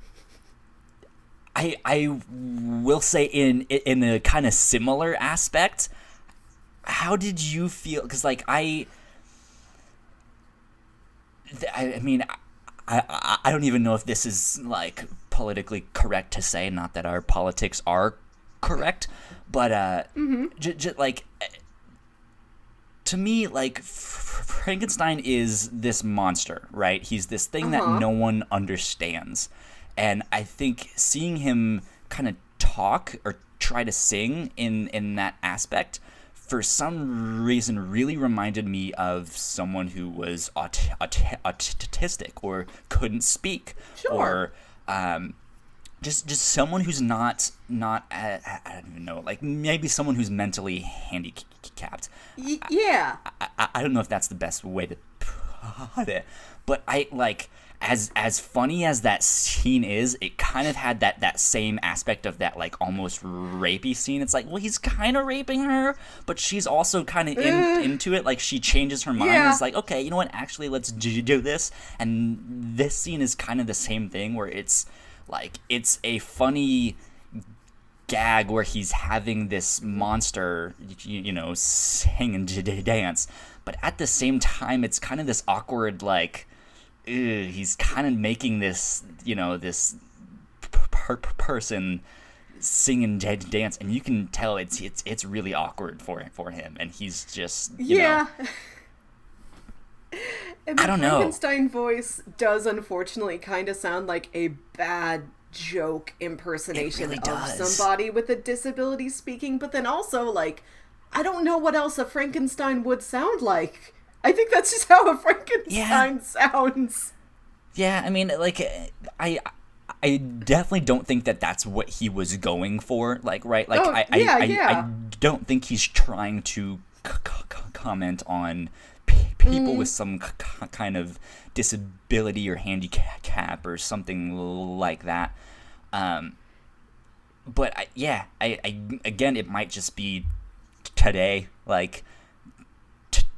will say in a kind of similar aspect, how did you feel? Because like I mean, I don't even know if this is like politically correct to say, not that our politics are correct, but like, to me, like, Frankenstein is this monster, right? He's this thing that no one understands, and I think seeing him kind of talk or try to sing in that aspect, for some reason, really reminded me of someone who was autistic or couldn't speak, or just someone who's not I don't even know, like maybe someone who's mentally handicapped. Yeah. I don't know if that's the best way to put it, but I like, as funny as that scene is, it kind of had that same aspect of that, like, almost rapey scene. It's like, well, he's kind of raping her, but she's also kind of into it. Like, she changes her mind. It's like, okay, you know what? Actually, let's do this. And this scene is kind of the same thing, where it's like, it's a funny gag where he's having this monster, sing and dance, but at the same time, it's kind of this awkward, like, he's kind of making this, this person sing and dance, and you can tell it's really awkward for him, and he's just, and the I don't know. Frankenstein voice does unfortunately kind of sound like a bad joke impersonation really of does. somebody with a disability speaking, but then also, like, I don't know what else a Frankenstein would sound like. I think that's just how a Frankenstein sounds. Yeah, I mean, like, I definitely don't think that that's what he was going for. Like, right? Like, I don't think he's trying to comment on people with some kind of disability or handicap or something like that. but I again, it might just be today, like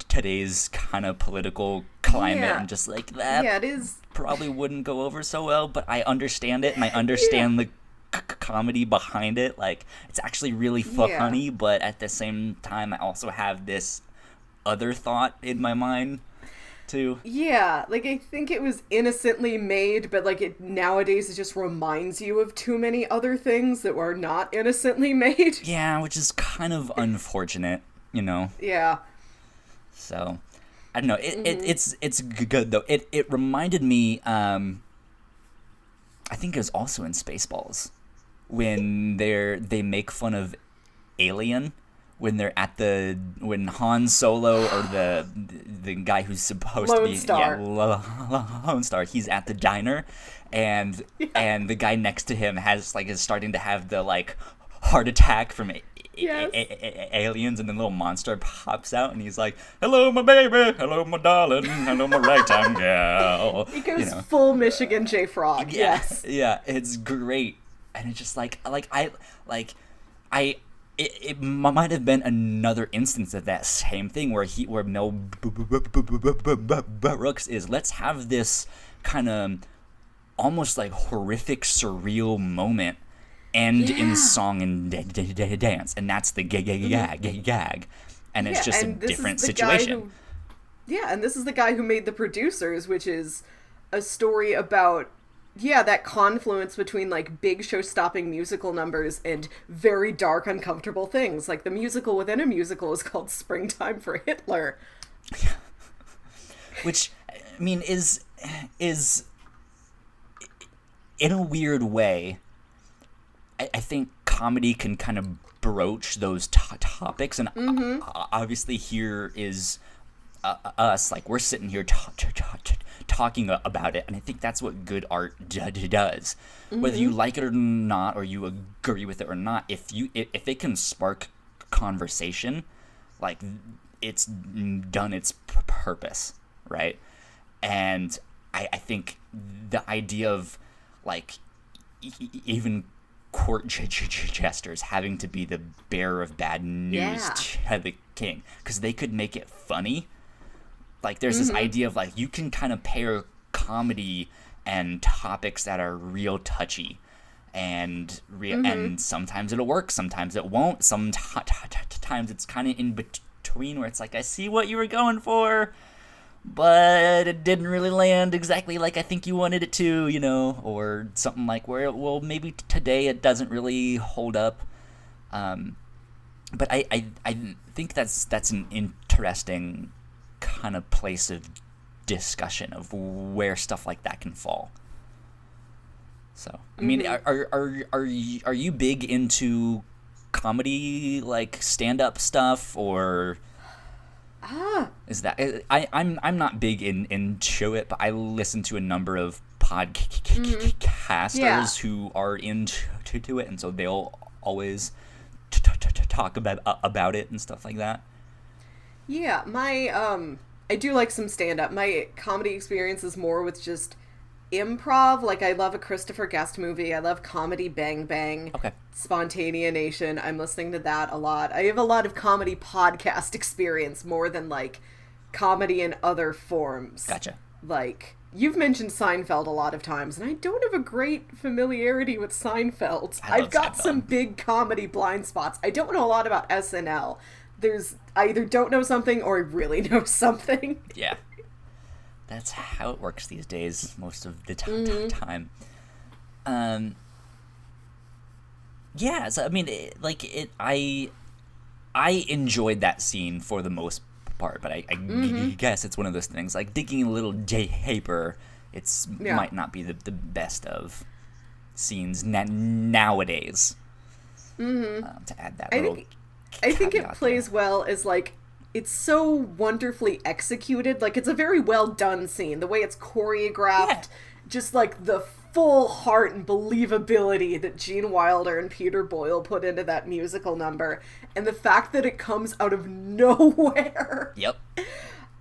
today's kind of political climate, Yeah. and just like that. Yeah, it is. Probably wouldn't go over so well, but I understand it, and I understand the comedy behind it. Like, it's actually really funny, but at the same time, I also have this other thought in my mind too. Yeah, like I think it was innocently made, but like it nowadays it just reminds you of too many other things that were not innocently made. Yeah, which is kind of unfortunate, you know. Yeah. So, I don't know. It's good though. It reminded me. I think it was also in Spaceballs when they make fun of Alien when they're at when Han Solo or the guy who's supposed to be Lone Star, he's at the diner, and the guy next to him is starting to have the like heart attack from aliens, and the little monster pops out, and he's like, "Hello, my baby. Hello, my darling. Hello, my ragtime gal." He goes full Michigan J. Frog. Yes. Yeah, it's great, and it's just it might have been another instance of that same thing where Mel Brooks is, let's have this kind of almost like horrific, surreal moment end in song and dance, and that's the gag, and it's just a different situation. And this is the guy who made The Producers, which is a story about that confluence between like big show-stopping musical numbers and very dark, uncomfortable things. Like the musical within a musical is called Springtime for Hitler. Which, I mean, is in a weird way, I think comedy can kind of broach those topics, and obviously here is us, like, we're sitting here talking about it, and I think that's what good art does. Whether you like it or not, or you agree with it or not, if it can spark conversation, like, it's done its purpose, right? And I think the idea of, like, even court jesters having to be the bearer of bad news to the king, because they could make it funny. Like, there's this idea of, like, you can kind of pair comedy and topics that are real touchy, and and sometimes it'll work, sometimes it won't, sometimes it's kind of in between, where it's like, I see what you were going for, but it didn't really land exactly like I think you wanted it to, you know, or something like where, well, maybe today it doesn't really hold up. But I think that's an interesting kind of place of discussion of where stuff like that can fall. So, I mean, are you big into comedy, like stand-up stuff, or is that I'm not big into it, but I listen to a number of podcasters who are into it, and so they'll always talk about it and stuff like that. Yeah, I do like some stand-up. My comedy experience is more with just improv. Like, I love a Christopher Guest movie. I love Comedy Bang Bang. Okay. Spontanea Nation. I'm listening to that a lot. I have a lot of comedy podcast experience more than, like, comedy in other forms. Gotcha. Like, you've mentioned Seinfeld a lot of times, and I don't have a great familiarity with Seinfeld. I've got some big comedy blind spots. I don't know a lot about SNL. I either don't know something or I really know something. Yeah. That's how it works these days, most of the time. Yeah, so I mean, I enjoyed that scene for the most part, but I guess it's one of those things, like digging a little deeper, might not be the best of scenes nowadays. To add that I think it plays there. well as, like, it's so wonderfully executed. Like, it's a very well done scene. The way it's choreographed, just, like, the full heart and believability that Gene Wilder and Peter Boyle put into that musical number. And the fact that it comes out of nowhere. Yep.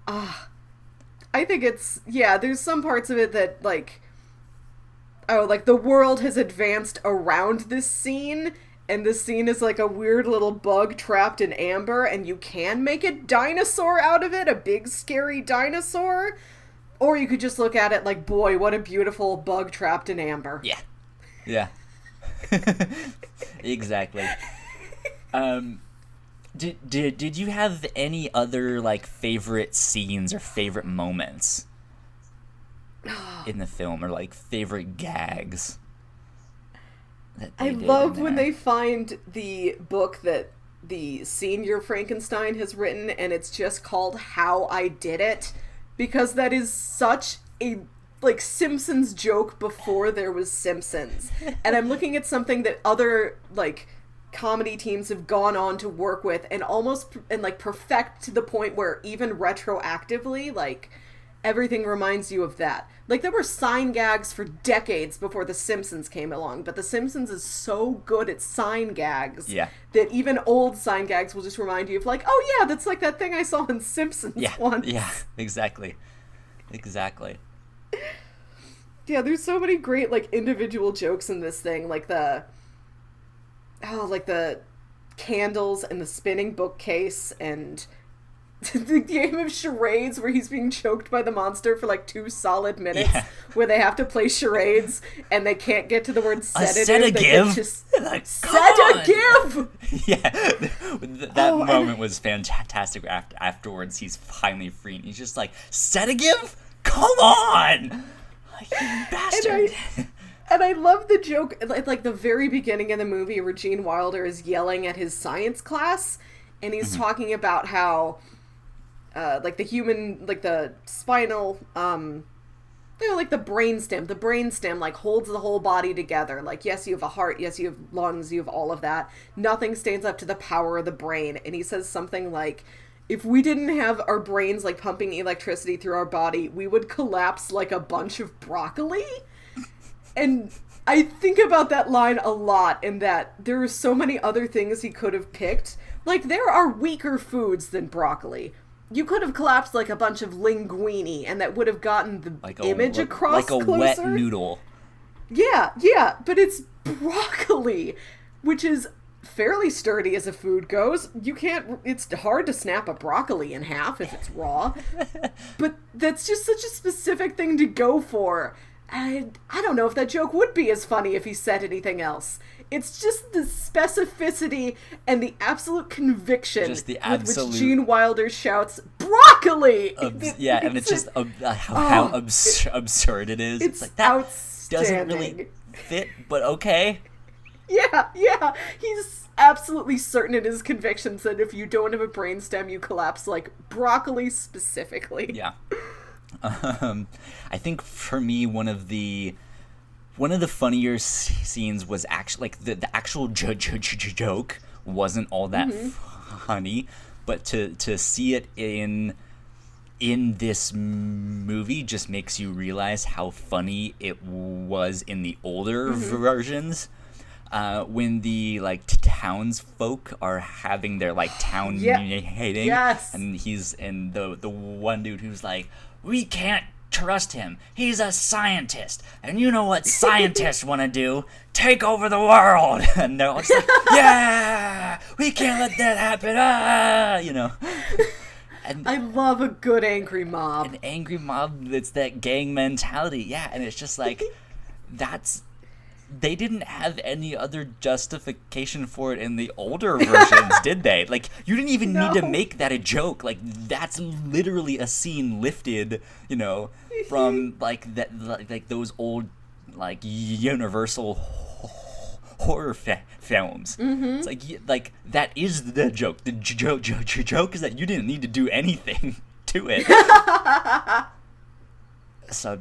I think it's, there's some parts of it that, like, oh, like the world has advanced around this scene, and this scene is like a weird little bug trapped in amber, and you can make a dinosaur out of it, a big scary dinosaur. Or you could just look at it like, boy, what a beautiful bug trapped in amber. Yeah. Yeah. Exactly. Did you have any other, like, favorite scenes or favorite moments in the film, or, like, favorite gags? I love when they find the book that the senior Frankenstein has written, and it's just called How I Did It, because that is such a, like, Simpsons joke before there was Simpsons. And I'm looking at something that other, like, comedy teams have gone on to work with and like perfect to the point where even retroactively, like, everything reminds you of that. Like, there were sign gags for decades before The Simpsons came along, but The Simpsons is so good at sign gags that even old sign gags will just remind you of, like, oh yeah, that's like that thing I saw in Simpsons once. Yeah, exactly. Yeah, there's so many great, like, individual jokes in this thing, like the candles and the spinning bookcase and the game of charades where he's being choked by the monster for like 2 solid minutes, where they have to play charades and they can't get to the word sedative. Like, sedative! Yeah, that moment was fantastic. Afterwards, he's finally free and he's just like, sedative? Come on! Like, you bastard. And I love the joke, like the very beginning of the movie where Gene Wilder is yelling at his science class, and he's talking about how, like, the human, like, the spinal, like, the brainstem, like, holds the whole body together. Like, yes, you have a heart, yes, you have lungs, you have all of that. Nothing stands up to the power of the brain. And he says something like, if we didn't have our brains, like, pumping electricity through our body, we would collapse like a bunch of broccoli. And I think about that line a lot, in that there are so many other things he could have picked. Like, there are weaker foods than broccoli. You could have collapsed like a bunch of linguine, and that would have gotten the image across closer. Like a wet noodle. Yeah, but it's broccoli, which is fairly sturdy as a food goes. It's hard to snap a broccoli in half if it's raw. But that's just such a specific thing to go for. I don't know if that joke would be as funny if he said anything else. It's just the specificity and the absolute conviction with which Gene Wilder shouts, broccoli! And it's just how absurd it is. It's like, that outstanding. Doesn't really fit, but okay. Yeah. He's absolutely certain in his convictions that if you don't have a brainstem, you collapse like broccoli specifically. Yeah. I think for me, one of the funnier scenes was actually, like, the actual joke wasn't all that funny, but to see it in this movie just makes you realize how funny it was in the older versions. When the, like, townsfolk are having their, like, town meeting, and the one dude who's like, we can't trust him. He's a scientist, and you know what scientists want to do? Take over the world. And they're all just like, yeah, we can't let that happen. You know. And I love a good angry mob. An angry mob that's that gang mentality. Yeah, and it's just like, they didn't have any other justification for it in the older versions, did they? Like, you didn't even need to make that a joke. Like, that's literally a scene lifted, you know, from, like, that, like those old, like, Universal horror films. It's like that is the joke. The joke is that you didn't need to do anything to it. So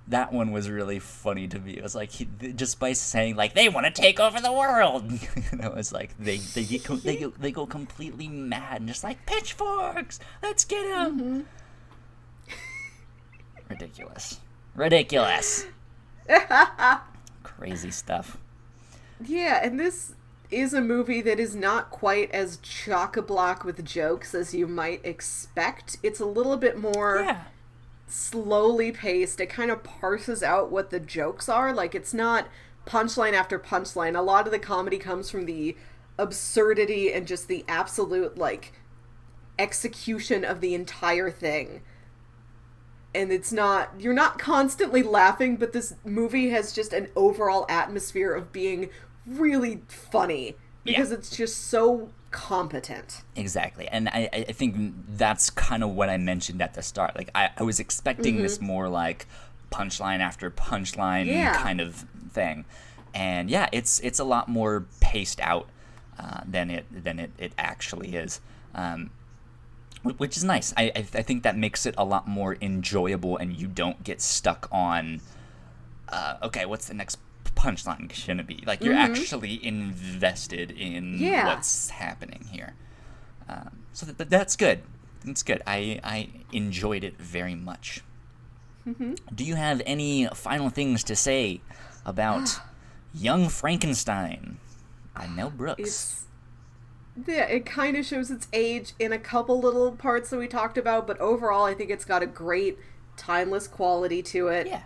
that one was really funny to me. It was like, just by saying, like, they want to take over the world, you know, it's like they go completely mad and just like, pitchforks, let's get them. Ridiculous. Crazy stuff. Yeah, and this is a movie that is not quite as chock-a-block with jokes as you might expect. It's a little bit more slowly paced. It kind of parses out what the jokes are. Like, it's not punchline after punchline. A lot of the comedy comes from the absurdity and just the absolute, like, execution of the entire thing. And it's not, you're not constantly laughing, but this movie has just an overall atmosphere of being really funny because it's just so competent. Exactly. And I think that's kind of what I mentioned at the start. Like, I was expecting this more like punchline after punchline kind of thing. And yeah, it's a lot more paced out than it actually is. Which is nice. I think that makes it a lot more enjoyable, and you don't get stuck on, okay, what's the next punchline going to be? Like, you're actually invested in what's happening here. So that's good. That's good. I enjoyed it very much. Do you have any final things to say about Young Frankenstein by Mel Brooks? Yeah, it kind of shows its age in a couple little parts that we talked about, but overall I think it's got a great timeless quality to it. Yeah.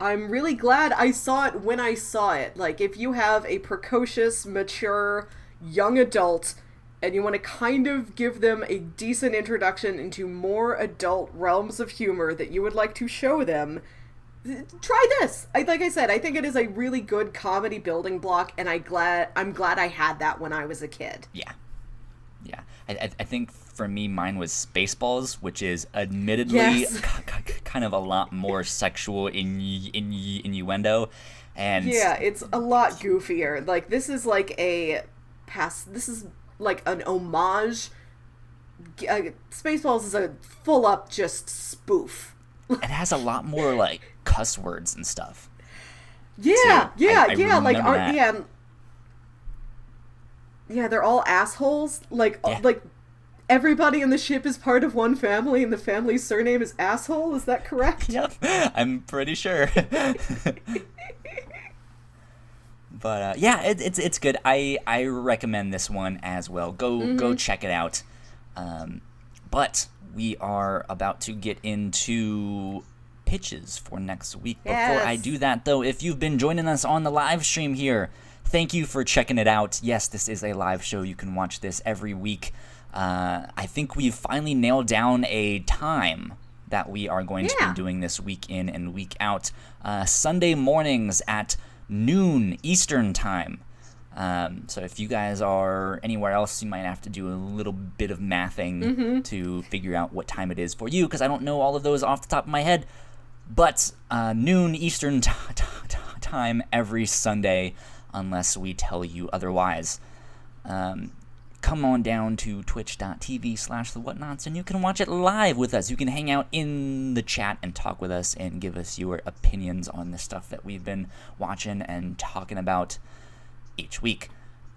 I'm really glad I saw it when I saw it. Like, if you have a precocious, mature, young adult, and you want to kind of give them a decent introduction into more adult realms of humor that you would like to show them, try this. Like I said, I think it is a really good comedy building block, and I'm glad I had that when I was a kid. Yeah. I think for me, mine was Spaceballs, which is admittedly kind of a lot more sexual innuendo, and yeah, it's a lot goofier. Like, this is like this is like an homage. Spaceballs is a full up just spoof. It has a lot more like cuss words and stuff. Yeah, too. I like that. they're all assholes. Like everybody in the ship is part of one family, and the family's surname is Asshole. Is that correct? Yep, I'm pretty sure. But yeah, it's good. I recommend this one as well. Go check it out. But we are about to get into pitches for next week. Yes. Before I do that, though, if you've been joining us on the live stream here, thank you for checking it out. Yes, this is a live show. You can watch this every week. I think we've finally nailed down a time that we are going to be doing this week in and week out. Sunday mornings at noon Eastern time. So if you guys are anywhere else, you might have to do a little bit of mathing to figure out what time it is for you, because I don't know all of those off the top of my head. But noon Eastern time every Sunday, unless we tell you otherwise. Come on down to twitch.tv/The Whatnauts, and you can watch it live with us. You can hang out in the chat and talk with us and give us your opinions on the stuff that we've been watching and talking about each week.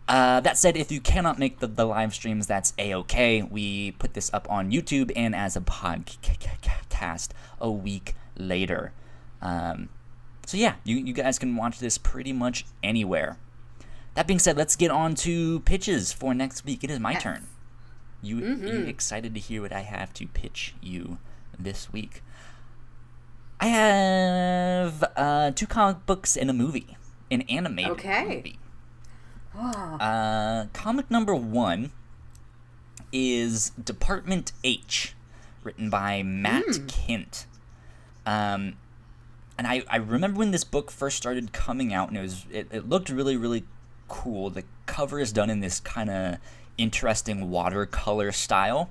That said, if you cannot make the live streams, that's a-okay. We put this up on YouTube and as a podcast a week later. So yeah, you guys can watch this pretty much anywhere. That being said, let's get on to pitches for next week. It is my turn. Are you excited to hear what I have to pitch you this week? I have 2 comic books and a movie, an animated movie. Comic number 1 is Department H, written by Matt Kint. And I remember when this book first started coming out, and it looked really, really cool. The cover is done in this kind of interesting watercolor style.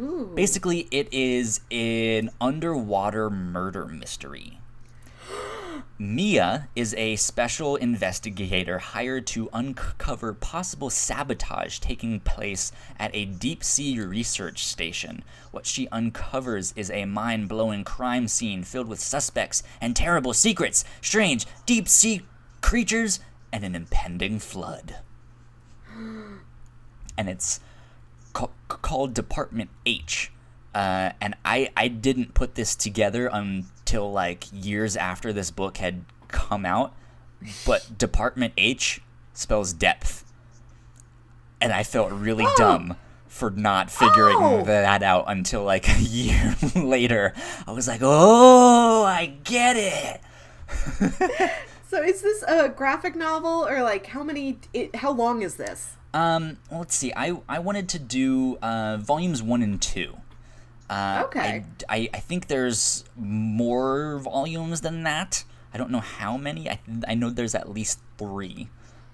Ooh. Basically, it is an underwater murder mystery. Mia is a special investigator hired to uncover possible sabotage taking place at a deep-sea research station. What she uncovers is a mind-blowing crime scene filled with suspects and terrible secrets, strange deep-sea creatures, and an impending flood. And it's called Department H. And I didn't put this together until like years after this book had come out, but Department H spells depth, and I felt really dumb for not figuring that out until like a year later. I was like, oh, I get it. So is this a graphic novel, or like how long is this? Let's see. I wanted to do volumes 1 and 2. Okay. I think there's more volumes than that. I don't know how many. I know there's at least 3.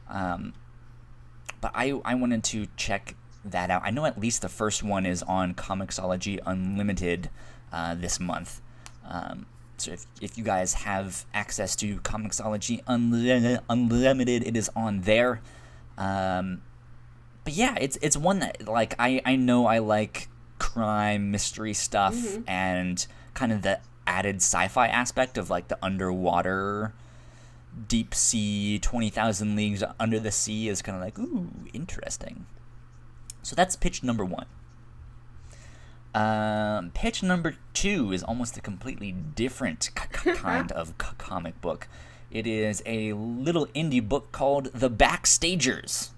But I wanted to check that out. I know at least the first one is on Comixology Unlimited this month. So if you guys have access to Comixology Unlimited, it is on there. But yeah, it's one that like I know I like crime mystery stuff and kind of the added sci-fi aspect of like the underwater deep sea 20,000 leagues under the sea is kind of like, ooh, interesting. So that's pitch number 1. Pitch number 2 is almost a completely different kind of comic book. It is a little indie book called The Backstagers.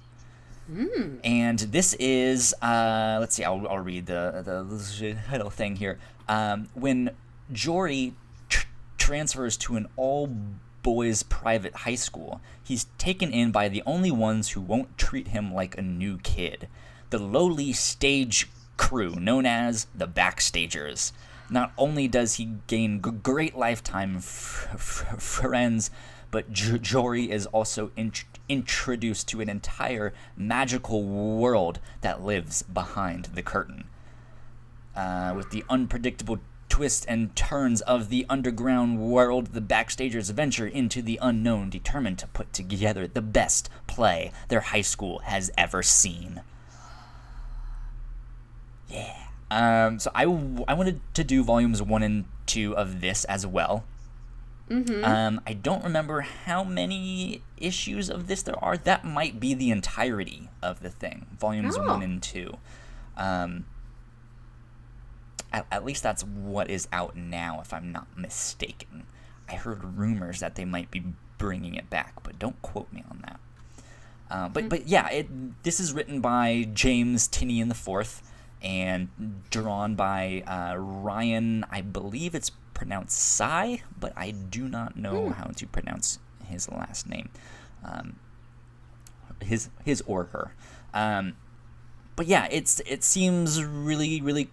And this is, let's see, I'll read the little thing here. When Jory transfers to an all-boys private high school, he's taken in by the only ones who won't treat him like a new kid. The lowly stage crew known as the Backstagers. Not only does he gain great lifetime friends, but Jory is also introduced to an entire magical world that lives behind the curtain. With the unpredictable twists and turns of the underground world, the Backstagers venture into the unknown, determined to put together the best play their high school has ever seen. Yeah. So I wanted to do volumes 1 and 2 of this as well. I don't remember how many issues of this there are. That might be the entirety of the thing, volumes 1 and 2. At least that's what is out now, if I'm not mistaken. I heard rumors that they might be bringing it back, but don't quote me on that. But yeah, this is written by James Tynion IV and drawn by Ryan, I believe it's pronounced Sai, but I do not know how to pronounce his last name. His or her. But yeah, it seems really, really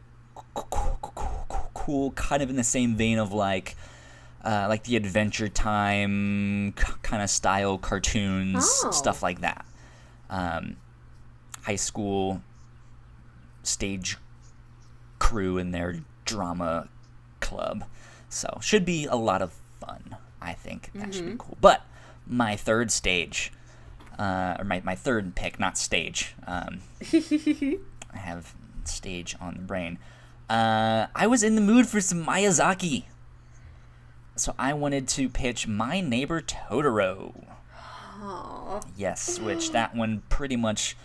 cool, kind of in the same vein of like the Adventure Time kind of style cartoons, stuff like that. High school stage crew in their drama club. So should be a lot of fun. I think that should be cool. But my third stage, or my third pick, not stage. I have stage on the brain. I was in the mood for some Miyazaki. So I wanted to pitch My Neighbor Totoro. Yes, which that one pretty much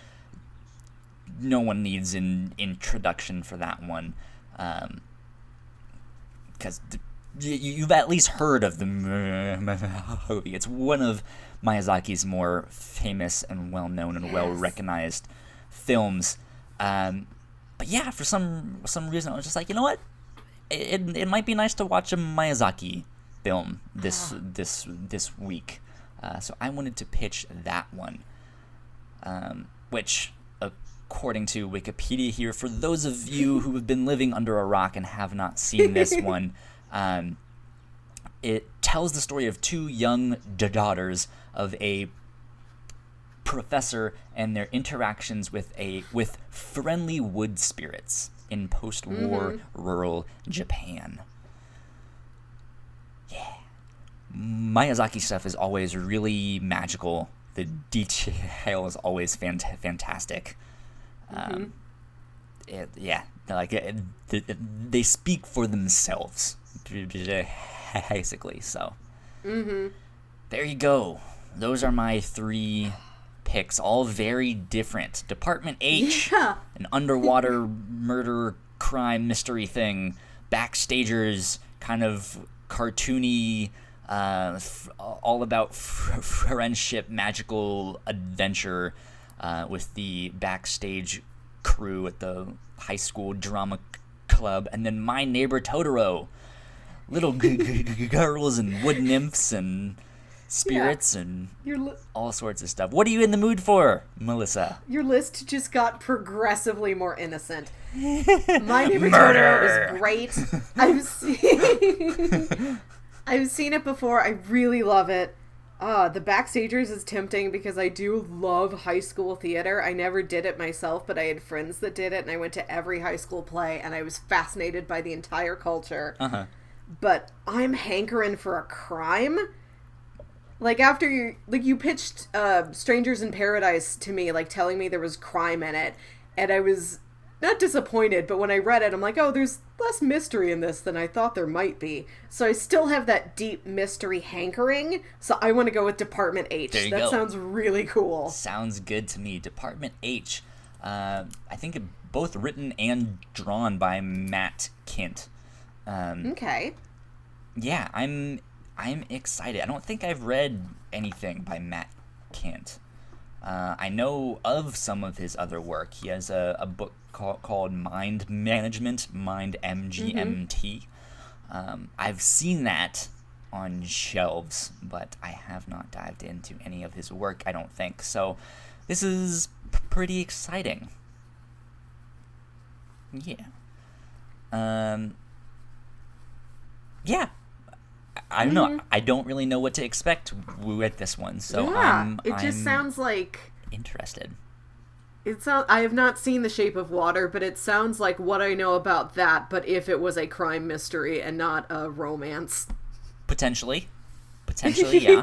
no one needs an introduction for that one. Because you've at least heard of the movie. It's one of Miyazaki's more famous and well-known and well-recognized films. But yeah, for some reason, I was just like, you know what? It might be nice to watch a Miyazaki film this week. So I wanted to pitch that one, which, according to Wikipedia here, for those of you who have been living under a rock and have not seen this one, it tells the story of 2 young daughters of a professor and their interactions with friendly wood spirits in post-war rural Japan. Yeah. Miyazaki stuff is always really magical. The detail is always fantastic. They speak for themselves, basically. So, there you go. Those are my 3 picks, all very different. Department H, an underwater murder crime mystery thing. Backstagers, kind of cartoony, all about friendship, magical adventure with the backstage crew at the high school drama club, and then My Neighbor Totoro, little girls and wood nymphs and spirits and all sorts of stuff. What are you in the mood for, Melissa? Your list just got progressively more innocent. My Neighbor Totoro is great. I've seen it before. I really love it. The Backstagers is tempting because I do love high school theater. I never did it myself, but I had friends that did it, and I went to every high school play, and I was fascinated by the entire culture. Uh-huh. But I'm hankering for a crime. Like, after you pitched Strangers in Paradise to me, like, telling me there was crime in it, and I was not disappointed, but when I read it, I'm like, oh, there's less mystery in this than I thought there might be. So I still have that deep mystery hankering, so I want to go with Department H. There you That go. sounds really cool. Sounds good to me. Department H. I think both written and drawn by Matt Kint. Okay. Yeah, I'm excited. I don't think I've read anything by Matt Kint. I know of some of his other work. He has a book called Mind Management, Mind MGMT. I've seen that on shelves, but I have not dived into any of his work, I don't think. So this is pretty exciting. Yeah. Yeah. I don't know. I don't really know what to expect with this one, so I'm sounds like interested. I have not seen The Shape of Water, but it sounds like what I know about that, but if it was a crime mystery and not a romance. Potentially, yeah.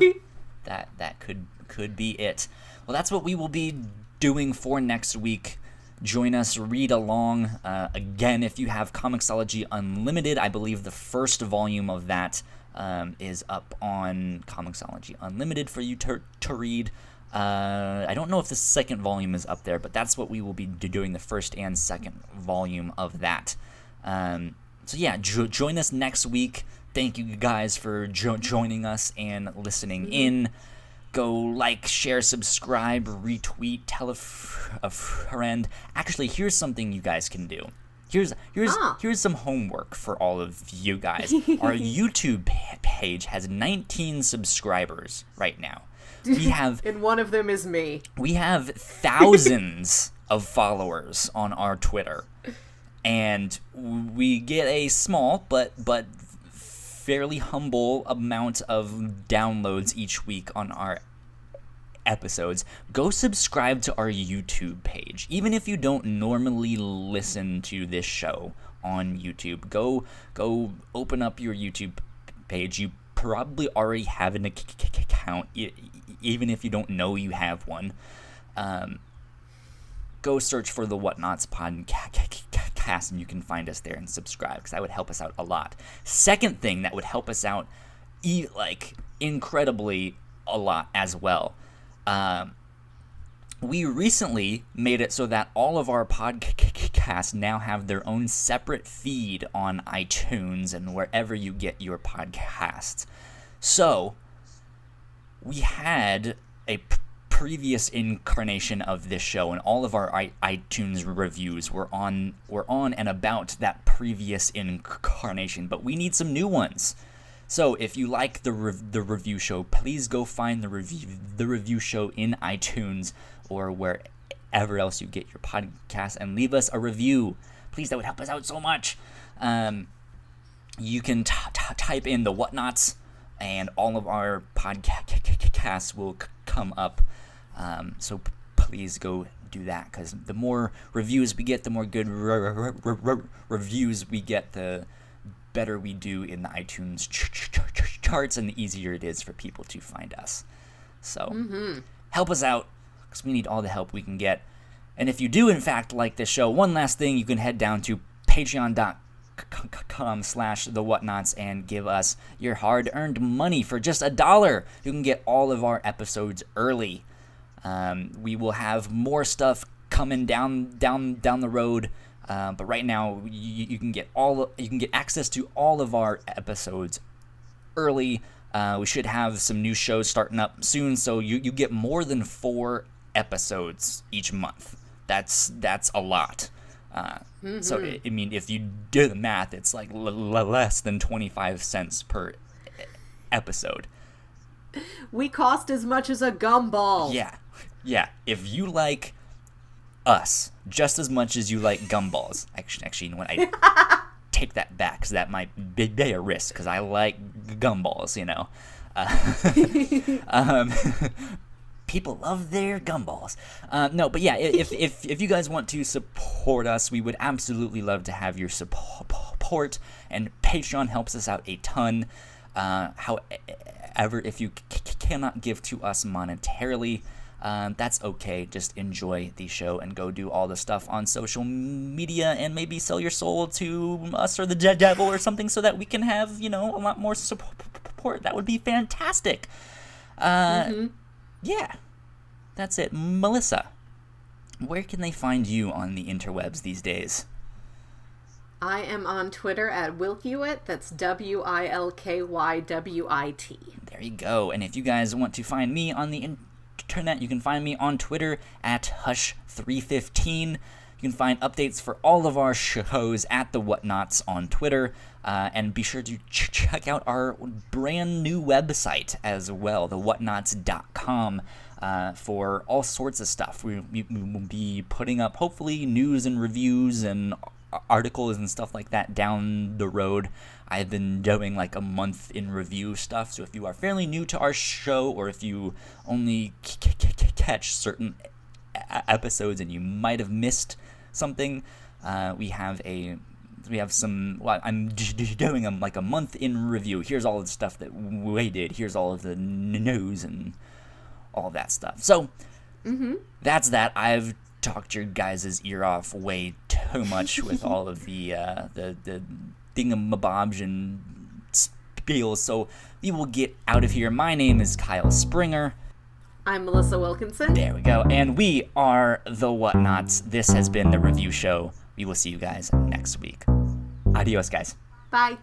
that could be it. Well, that's what we will be doing for next week. Join us, read along. Again, if you have Comixology Unlimited, I believe the first volume of that is up on Comixology Unlimited for you to read. I don't know if the second volume is up there, but that's what we will be doing, the first and second volume of that. So yeah, join us next week. Thank you guys for joining us and listening in. Go like, share, subscribe, retweet, tell a friend. Actually, here's something you guys can do. Here's some homework for all of you guys. Our YouTube page has 19 subscribers right now. We have, and one of them is me. We have thousands of followers on our Twitter, and we get a small but fairly humble amount of downloads each week on our episodes. Go subscribe to our YouTube page. Even if you don't normally listen to this show on YouTube, go open up your YouTube page. You probably already have an account, even if you don't know you have one. Go search for the Whatnauts podcast, and you can find us there and subscribe, because that would help us out a lot. Second thing that would help us out, incredibly a lot as well. We recently made it so that all of our podcasts now have their own separate feed on iTunes and wherever you get your podcasts. So we had a previous incarnation of this show, and all of our iTunes reviews were on and about that previous incarnation, but we need some new ones. So if you like the review show, please go find the review show in iTunes or wherever else you get your podcast and leave us a review. Please, that would help us out so much. You can type in the Whatnauts, and all of our podcasts will come up. So please go do that, because the more reviews we get, the more good reviews we get, the better we do in the iTunes charts, and the easier it is for people to find us. So help us out, because we need all the help we can get. And if you do in fact like this show, one last thing, you can head down to patreon.com/thewhatnauts and give us your hard-earned money. For just $1, you can get all of our episodes early. We will have more stuff coming down the road. But right now, you can get access to all of our episodes early. We should have some new shows starting up soon, so you get more than 4 episodes each month That's a lot. So, I mean, if you do the math, it's like less than 25 cents per episode. We cost as much as a gumball. Yeah. If you like us just as much as you like gumballs, actually, you know what? I take that back, because that might be a risk, because I like gumballs, you know. People love their gumballs. No, but yeah, if you guys want to support us, we would absolutely love to have your support, and Patreon helps us out a ton. However, if you cannot give to us monetarily, that's okay. Just enjoy the show and go do all the stuff on social media, and maybe sell your soul to us or the devil or something, so that we can have, a lot more support. That would be fantastic. Yeah, that's it. Melissa, where can they find you on the interwebs these days? I am on Twitter at Wilkywit. That's WILKYWIT. There you go. And if you guys want to find me on the internet, you can find me on Twitter at Hush315. You can find updates for all of our shows at the Whatnauts on Twitter. And be sure to check out our brand new website as well, thewhatnauts.com, for all sorts of stuff. We will be putting up, hopefully, news and reviews and articles and stuff like that down the road. I've been doing like a month in review stuff, so if you are fairly new to our show, or if you only catch certain episodes and you might have missed something, we have some. Well, I'm doing like a month in review. Here's all of the stuff that we did. Here's all of the news and all of that stuff. So that's that. I've talked your guys' ear off way too much with all of the thingamabobs and spiels. So we will get out of here. My name is Kyle Springer. I'm Melissa Wilkinson. There we go. And we are the Whatnauts. This has been the review show. We will see you guys next week. Adios, guys. Bye.